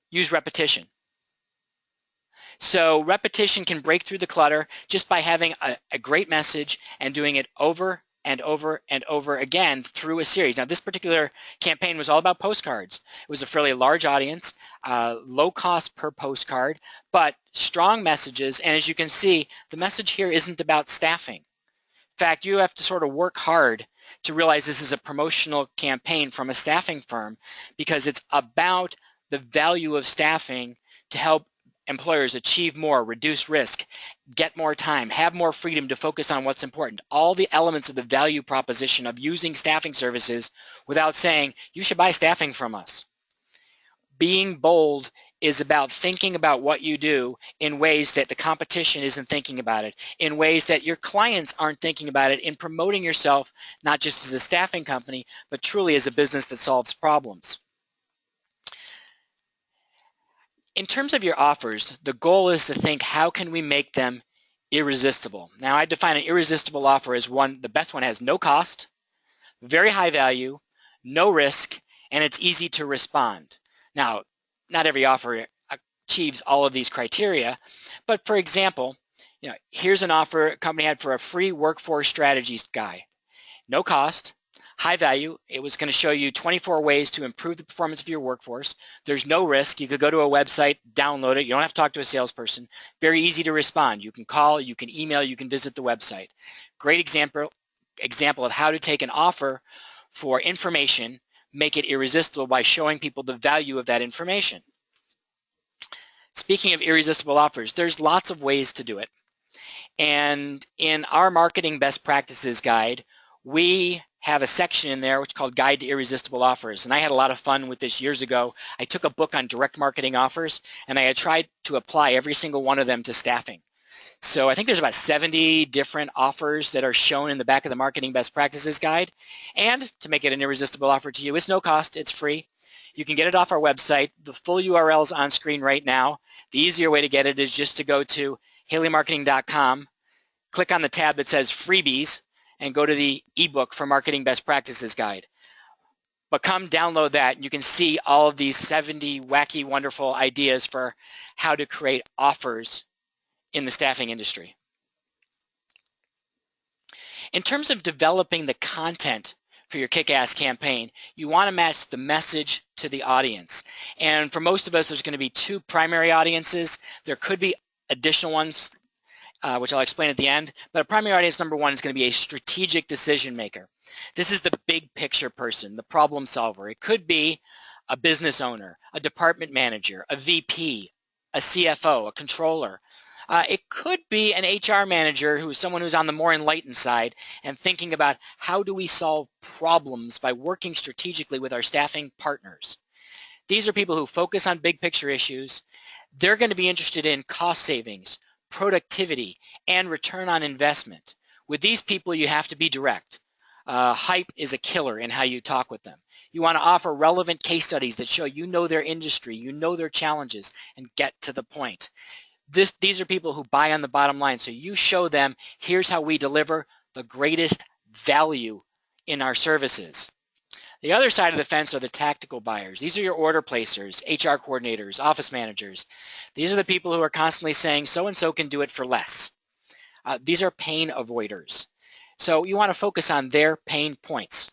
use repetition. So repetition can break through the clutter just by having a great message and doing it over and over and over again through a series. Now, this particular campaign was all about postcards. It was a fairly large audience, low cost per postcard, but strong messages. And as you can see, the message here isn't about staffing. In fact, you have to sort of work hard to realize this is a promotional campaign from a staffing firm, because it's about the value of staffing to help employers achieve more, reduce risk, get more time, have more freedom to focus on what's important. All the elements of the value proposition of using staffing services without saying, you should buy staffing from us. Being bold is about thinking about what you do in ways that the competition isn't thinking about it, in ways that your clients aren't thinking about it, in promoting yourself not just as a staffing company, but truly as a business that solves problems. In terms of your offers, the goal is to think, how can we make them irresistible? Now, I define an irresistible offer as one, the best one has no cost, very high value, no risk, and it's easy to respond. Now, not every offer achieves all of these criteria, but for example, here's an offer a company had for a free workforce strategies guide. No cost, high value. It was going to show you 24 ways to improve the performance of your workforce. There's no risk. You could go to a website, download it. You don't have to talk to a salesperson. Very easy to respond. You can call, you can email, you can visit the website. Great example of how to take an offer for information, make it irresistible by showing people the value of that information. Speaking of irresistible offers, there's lots of ways to do it. And in our marketing best practices guide, we have a section in there which is called Guide to Irresistible Offers. And I had a lot of fun with this years ago. I took a book on direct marketing offers, and I had tried to apply every single one of them to staffing. So I think there's about 70 different offers that are shown in the back of the Marketing Best Practices Guide. And to make it an irresistible offer to you, it's no cost, it's free. You can get it off our website. The full URL is on screen right now. The easier way to get it is just to go to haleymarketing.com, click on the tab that says Freebies, and go to the ebook for Marketing Best Practices Guide. But come download that, and you can see all of these 70 wacky, wonderful ideas for how to create offers in the staffing industry. In terms of developing the content for your kick-ass campaign, you want to match the message to the audience. And for most of us, there's going to be two primary audiences. There could be additional ones, which I'll explain at the end, but a primary audience number one is going to be a strategic decision maker. This is the big picture person, the problem solver. It could be a business owner, a department manager, a VP, a CFO, a controller. It could be an HR manager who's someone who's on the more enlightened side and thinking about how do we solve problems by working strategically with our staffing partners. These are people who focus on big picture issues. They're going to be interested in cost savings, productivity, and return on investment. With these people, you have to be direct. Hype is a killer in how you talk with them. You want to offer relevant case studies that show you know their industry, you know their challenges, and get to the point. These are people who buy on the bottom line. So you show them, here's how we deliver the greatest value in our services. The other side of the fence are the tactical buyers. These are your order placers, HR coordinators, office managers. These are the people who are constantly saying so-and-so can do it for less. These are pain avoiders. So you want to focus on their pain points.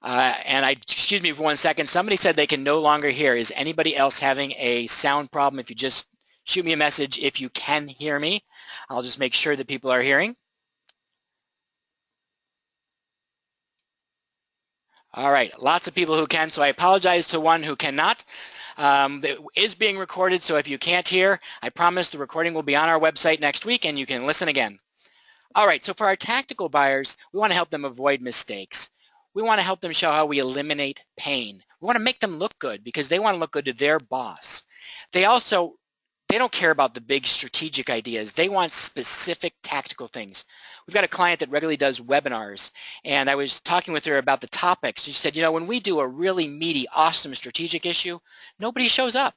Excuse me for 1 second, somebody said they can no longer hear. Is anybody else having a sound problem? If you just shoot me a message if you can hear me. I'll just make sure that people are hearing. All right, lots of people who can, so I apologize to one who cannot. It is being recorded, so if you can't hear, I promise the recording will be on our website next week and you can listen again. All right, so for our tactical buyers, we want to help them avoid mistakes. We want to help them show how we eliminate pain. We want to make them look good because they want to look good to their boss. They don't care about the big strategic ideas. They want specific tactical things. We've got a client that regularly does webinars, and I was talking with her about the topics. She said, you know, when we do a really meaty, awesome strategic issue, nobody shows up.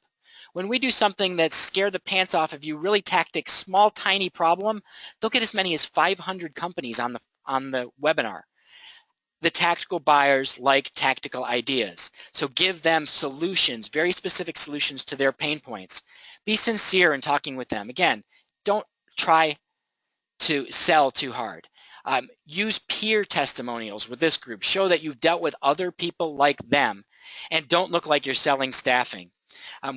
When we do something that scare the pants off of you, really tactic, small, tiny problem, they'll get as many as 500 companies on the webinar. The tactical buyers like tactical ideas. So give them solutions, very specific solutions to their pain points. Be sincere in talking with them. Again, don't try to sell too hard. Use peer testimonials with this group. Show that you've dealt with other people like them, and don't look like you're selling staffing.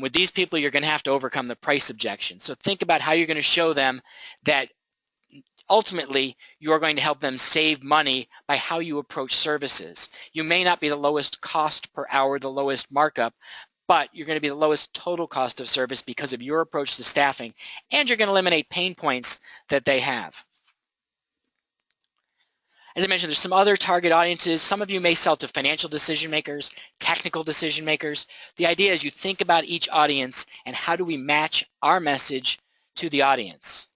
With these people, you're going to have to overcome the price objection. So think about how you're going to show them that ultimately, you're going to help them save money by how you approach services. You may not be the lowest cost per hour, the lowest markup, but you're going to be the lowest total cost of service because of your approach to staffing, and you're going to eliminate pain points that they have. As I mentioned, there's some other target audiences. Some of you may sell to financial decision makers, technical decision makers. The idea is you think about each audience and how do we match our message to the audience.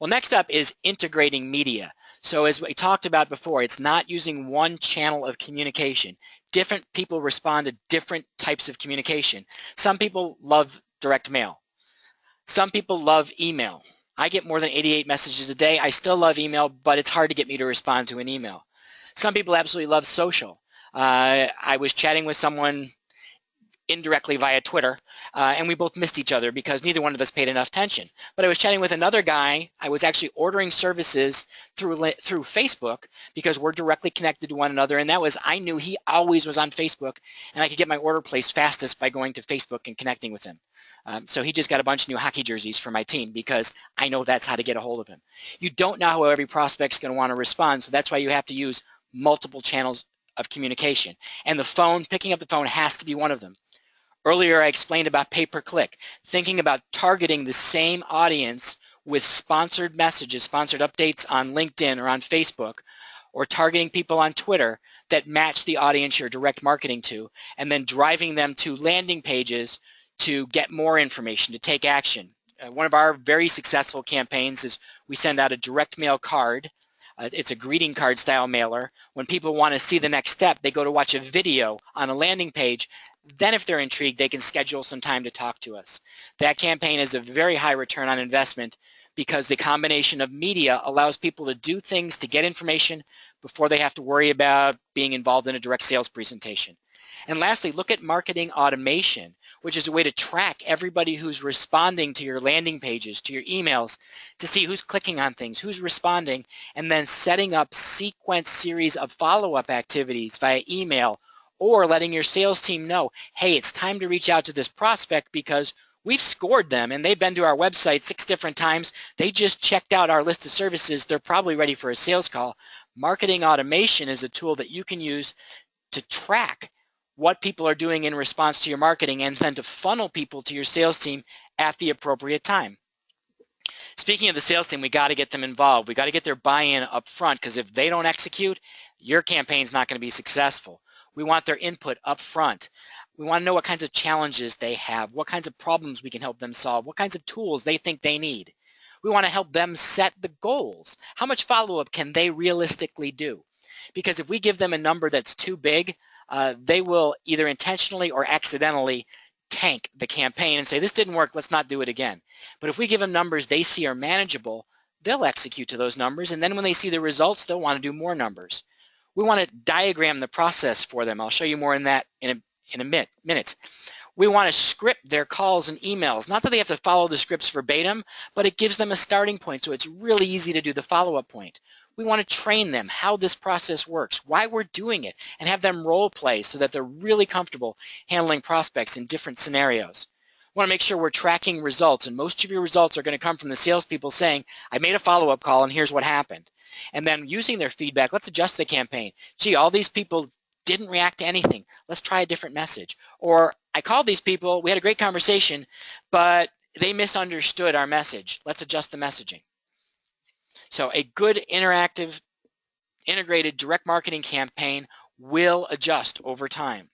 Well, next up is integrating media. So as we talked about before, it's not using one channel of communication. Different people respond to different types of communication. Some people love direct mail. Some people love email. I get more than 88 messages a day. I still love email, but it's hard to get me to respond to an email. Some people absolutely love social. I was chatting with someone indirectly via Twitter, and we both missed each other because neither one of us paid enough attention. But I was chatting with another guy. I was actually ordering services through Facebook because we're directly connected to one another, and that was, I knew he always was on Facebook, and I could get my order placed fastest by going to Facebook and connecting with him. So he just got a bunch of new hockey jerseys for my team because I know that's how to get a hold of him. You don't know how every prospect's going to want to respond, so that's why you have to use multiple channels of communication. And the phone, picking up the phone has to be one of them. Earlier, I explained about pay-per-click, thinking about targeting the same audience with sponsored messages, sponsored updates on LinkedIn or on Facebook, or targeting people on Twitter that match the audience you're direct marketing to, and then driving them to landing pages to get more information, to take action. One of our very successful campaigns is we send out a direct mail card. It's a greeting card style mailer. When people want to see the next step, they go to watch a video on a landing page. Then if they're intrigued, they can schedule some time to talk to us. That campaign is a very high return on investment because the combination of media allows people to do things to get information before they have to worry about being involved in a direct sales presentation. And lastly, look at marketing automation, which is a way to track everybody who's responding to your landing pages, to your emails, to see who's clicking on things, who's responding, and then setting up sequence series of follow-up activities via email, or letting your sales team know, hey, it's time to reach out to this prospect because we've scored them and they've been to our website 6 different times. They just checked out our list of services. They're probably ready for a sales call. Marketing automation is a tool that you can use to track what people are doing in response to your marketing and then to funnel people to your sales team at the appropriate time. Speaking of the sales team, we got to get them involved. We got to get their buy-in up front because if they don't execute, your campaign's not going to be successful. We want their input up front. We want to know what kinds of challenges they have, what kinds of problems we can help them solve, what kinds of tools they think they need. We want to help them set the goals. How much follow-up can they realistically do? Because if we give them a number that's too big, they will either intentionally or accidentally tank the campaign and say, this didn't work, let's not do it again. But if we give them numbers they see are manageable, they'll execute to those numbers, and then when they see the results, they'll want to do more numbers. We want to diagram the process for them. I'll show you more in that in a minute. We want to script their calls and emails. Not that they have to follow the scripts verbatim, but it gives them a starting point, so it's really easy to do the follow-up point. We want to train them how this process works, why we're doing it, and have them role play so that they're really comfortable handling prospects in different scenarios. We want to make sure we're tracking results, and most of your results are going to come from the salespeople saying, I made a follow-up call and here's what happened. And then using their feedback, let's adjust the campaign. Gee, all these people didn't react to anything. Let's try a different message. Or I called these people, we had a great conversation, but they misunderstood our message. Let's adjust the messaging. So a good interactive, integrated direct marketing campaign will adjust over time.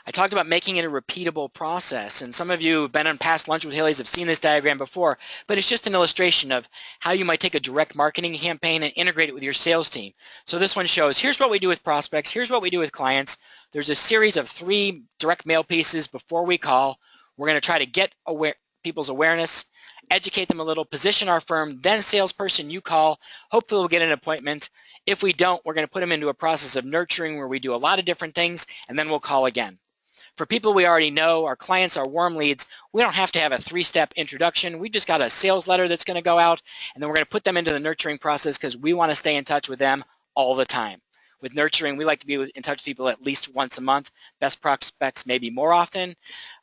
I talked about making it a repeatable process, and some of you who have been on past Lunch with Haley's have seen this diagram before, but it's just an illustration of how you might take a direct marketing campaign and integrate it with your sales team. So this one shows, here's what we do with prospects, here's what we do with clients. There's a series of 3 direct mail pieces before we call. We're going to try to get people's awareness, educate them a little, position our firm, then salesperson you call, hopefully we'll get an appointment. If we don't, we're going to put them into a process of nurturing where we do a lot of different things, and then we'll call again. For people we already know, our clients are warm leads, we don't have to have a 3-step introduction. We just got a sales letter that's going to go out, and then we're going to put them into the nurturing process because we want to stay in touch with them all the time. With nurturing, we like to be in touch with people at least once a month. Best prospects maybe more often.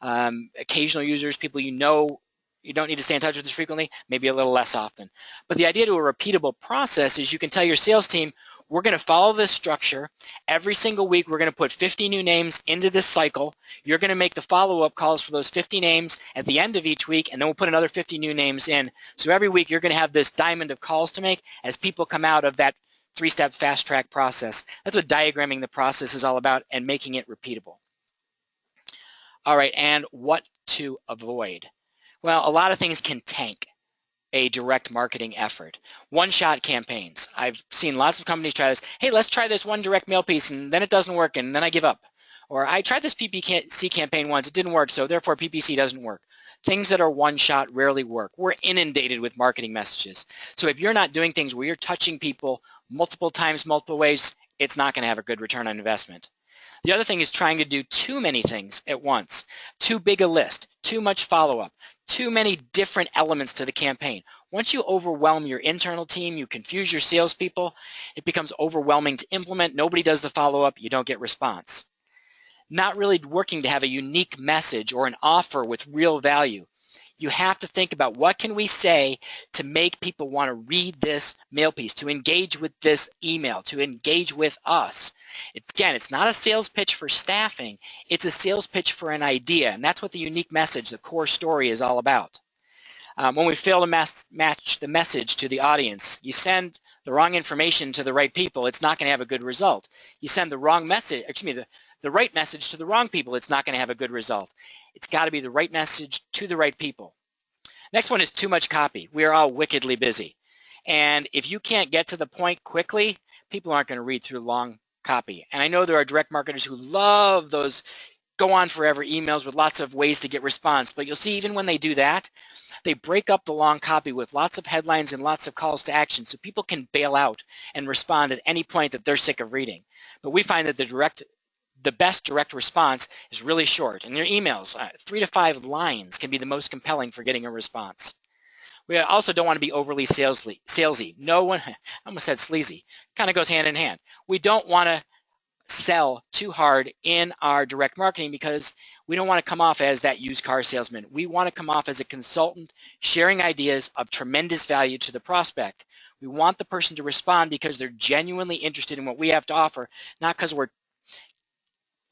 Occasional users, people you know you don't need to stay in touch with as frequently, maybe a little less often. But the idea to a repeatable process is you can tell your sales team, we're going to follow this structure. Every single week, we're going to put 50 new names into this cycle. You're going to make the follow-up calls for those 50 names at the end of each week, and then we'll put another 50 new names in. So every week, you're going to have this diamond of calls to make as people come out of that 3-step fast-track process. That's what diagramming the process is all about and making it repeatable. All right, and what to avoid? Well, a lot of things can tank a direct marketing effort. One-shot campaigns. I've seen lots of companies try this. Hey, let's try this one direct mail piece, and then it doesn't work, and then I give up. Or I tried this PPC campaign once, it didn't work, so therefore PPC doesn't work. Things that are one-shot rarely work. We're inundated with marketing messages. So if you're not doing things where you're touching people multiple times, multiple ways, it's not going to have a good return on investment. The other thing is trying to do too many things at once, too big a list, too much follow-up, too many different elements to the campaign. Once you overwhelm your internal team, you confuse your salespeople, it becomes overwhelming to implement. Nobody does the follow-up, you don't get response. Not really working to have a unique message or an offer with real value. You have to think about what can we say to make people want to read this mail piece, to engage with this email, to engage with us. It's not a sales pitch for staffing, it's a sales pitch for an idea, and that's what the unique message, the core story is all about. When we fail to match the message to the audience, you send the wrong information to the right people, it's not going to have a good result. You send the wrong message, the right message to the wrong people, it's not going to have a good result. It's got to be the right message to the right people. Next one is too much copy. We are all wickedly busy. And if you can't get to the point quickly, people aren't going to read through long copy. And I know there are direct marketers who love those go on forever emails with lots of ways to get response. But you'll see even when they do that, they break up the long copy with lots of headlines and lots of calls to action so people can bail out and respond at any point that they're sick of reading. But we find that the best direct response is really short. And your emails, 3 to 5 lines can be the most compelling for getting a response. We also don't want to be overly salesy. No one, I almost said sleazy, kind of goes hand in hand. We don't want to sell too hard in our direct marketing because we don't want to come off as that used car salesman. We want to come off as a consultant sharing ideas of tremendous value to the prospect. We want the person to respond because they're genuinely interested in what we have to offer, not because we're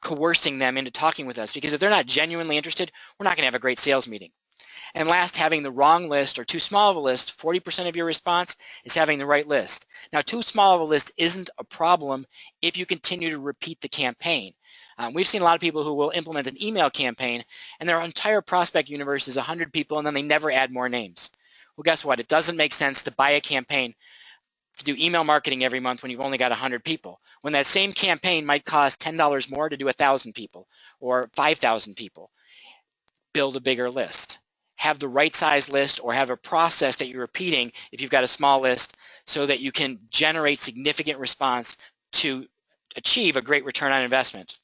coercing them into talking with us, because if they're not genuinely interested, we're not going to have a great sales meeting. And last, having the wrong list or too small of a list, 40% of your response is having the right list. Now, too small of a list isn't a problem if you continue to repeat the campaign. We've seen a lot of people who will implement an email campaign and their entire prospect universe is 100 people and then they never add more names. Well, guess what? It doesn't make sense to buy a campaign to do email marketing every month when you've only got 100 people, when that same campaign might cost $10 more to do 1,000 people or 5,000 people. Build a bigger list. Have the right size list or have a process that you're repeating if you've got a small list so that you can generate significant response to achieve a great return on investment.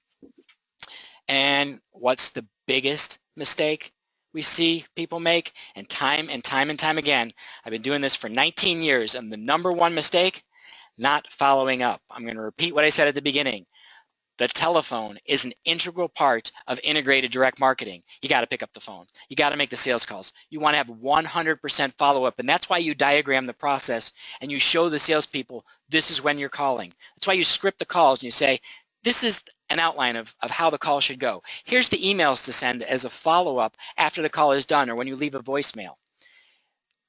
And what's the biggest mistake we see people make? And time again, I've been doing this for 19 years, and the number one mistake, not following up. I'm going to repeat what I said at the beginning. The telephone is an integral part of integrated direct marketing. You got to pick up the phone. You got to make the sales calls. You want to have 100% follow-up, and that's why you diagram the process and you show the salespeople this is when you're calling. That's why you script the calls and you say, this is an outline of how the call should go. Here's the emails to send as a follow-up after the call is done or when you leave a voicemail.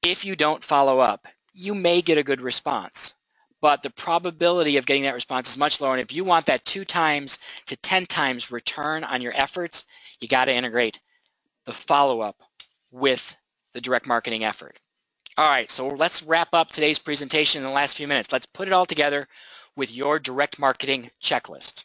If you don't follow up, you may get a good response, but the probability of getting that response is much lower. And if you want that 2 times to 10 times return on your efforts, you got to integrate the follow-up with the direct marketing effort. All right, so let's wrap up today's presentation in the last few minutes. Let's put it all together with your direct marketing checklist.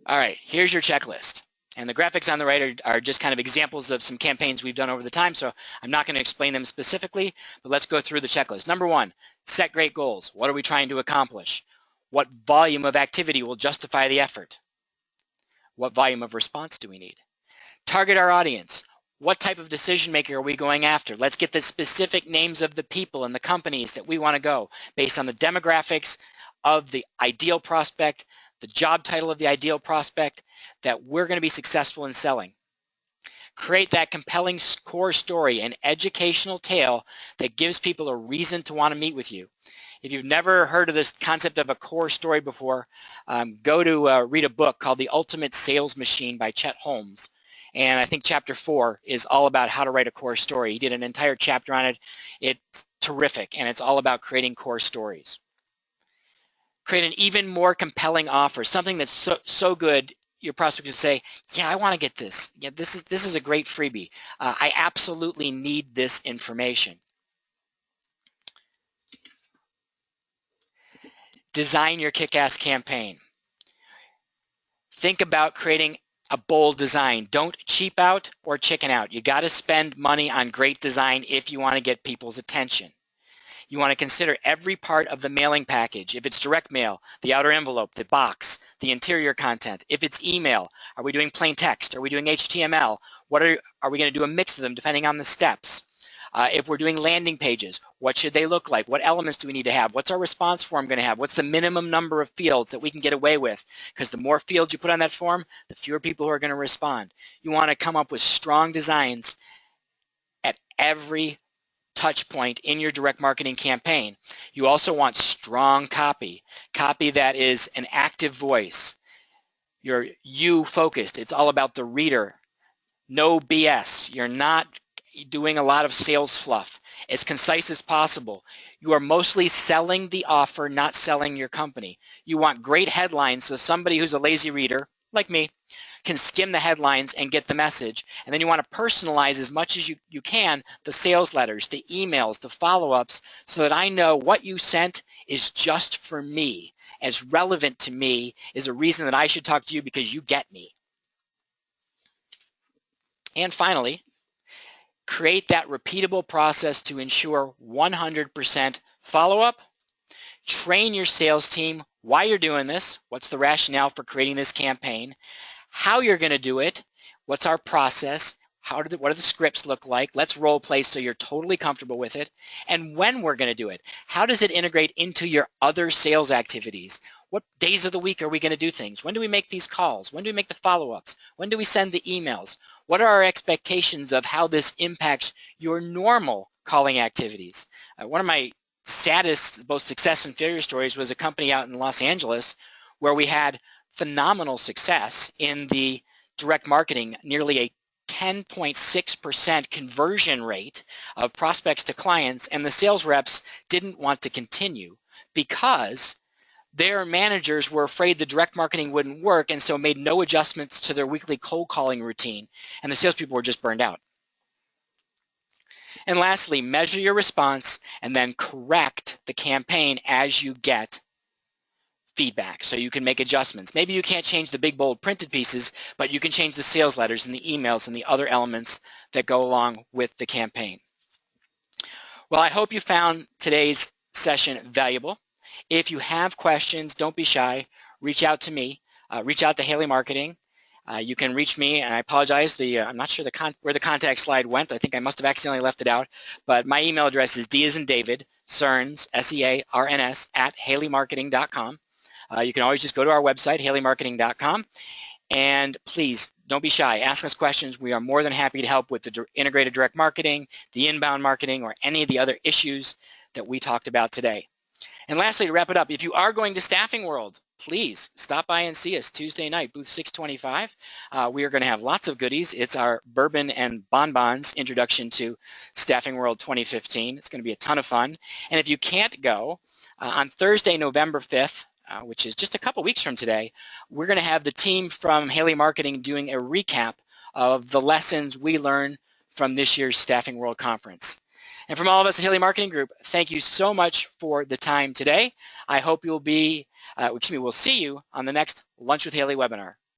All right, here's your checklist. And the graphics on the right are just kind of examples of some campaigns we've done over the time, so I'm not going to explain them specifically, but let's go through the checklist. Number 1, set great goals. What are we trying to accomplish? What volume of activity will justify the effort? What volume of response do we need? Target our audience. What type of decision maker are we going after? Let's get the specific names of the people and the companies that we want to go based on the demographics of the ideal prospect, the job title of the ideal prospect that we're going to be successful in selling. Create that compelling core story, an educational tale that gives people a reason to want to meet with you. If you've never heard of this concept of a core story before, go to read a book called The Ultimate Sales Machine by Chet Holmes. And I think chapter 4 is all about how to write a core story. He did an entire chapter on it. It's terrific, and it's all about creating core stories. Create an even more compelling offer, something that's so good your prospect will say, yeah, I want to get this. Yeah, this is a great freebie. I absolutely need this information. Design your kick-ass campaign. Think about creating a bold design. Don't cheap out or chicken out. You got to spend money on great design if you want to get people's attention. You want to consider every part of the mailing package. If it's direct mail, the outer envelope, the box, the interior content. If it's email, are we doing plain text? Are we doing HTML? Are we going to do a mix of them depending on the steps? If we're doing landing pages, what should they look like? What elements do we need to have? What's our response form going to have? What's the minimum number of fields that we can get away with? Because the more fields you put on that form, the fewer people who are going to respond. You want to come up with strong designs at every touch point in your direct marketing campaign. You also want strong copy that is an active voice. You're you focused. It's all about the reader. No BS. You're not doing a lot of sales fluff. As concise as possible. You are mostly selling the offer, not selling your company. You want great headlines so somebody who's a lazy reader, like me, can skim the headlines and get the message. And then you want to personalize as much as you can the sales letters, the emails, the follow-ups, so that I know what you sent is just for me, as relevant to me, is a reason that I should talk to you because you get me. And finally, create that repeatable process to ensure 100% follow-up. Train your sales team why you're doing this, what's the rationale for creating this campaign, how you're going to do it, what's our process, what do the scripts look like, let's role play so you're totally comfortable with it, and when we're going to do it. How does it integrate into your other sales activities? What days of the week are we going to do things? When do we make these calls? When do we make the follow-ups? When do we send the emails? What are our expectations of how this impacts your normal calling activities? One of my saddest both success and failure stories was a company out in Los Angeles where we had phenomenal success in the direct marketing, nearly a 10.6% conversion rate of prospects to clients, and the sales reps didn't want to continue because their managers were afraid the direct marketing wouldn't work and so made no adjustments to their weekly cold calling routine, and the salespeople were just burned out. And lastly, measure your response and then correct the campaign as you get feedback so you can make adjustments. Maybe you can't change the big bold printed pieces, but you can change the sales letters and the emails and the other elements that go along with the campaign. Well, I hope you found today's session valuable. If you have questions, don't be shy. Reach out to me. Reach out to Haley Marketing. You can reach me, and I apologize. I'm not sure where the contact slide went. I think I must have accidentally left it out. But my email address is D as in David, Searns, S-E-A-R-N-S, @haleymarketing.com. You can always just go to our website, haleymarketing.com. And please, don't be shy. Ask us questions. We are more than happy to help with the integrated direct marketing, the inbound marketing, or any of the other issues that we talked about today. And lastly, to wrap it up, if you are going to Staffing World, please stop by and see us Tuesday night, booth 625. We are going to have lots of goodies. It's our Bourbon and Bonbons introduction to Staffing World 2015. It's going to be a ton of fun. And if you can't go, on Thursday, November 5th, which is just a couple weeks from today, we're going to have the team from Haley Marketing doing a recap of the lessons we learned from this year's Staffing World Conference. And from all of us at Haley Marketing Group, thank you so much for the time today. I hope we'll see you on the next Lunch with Haley webinar.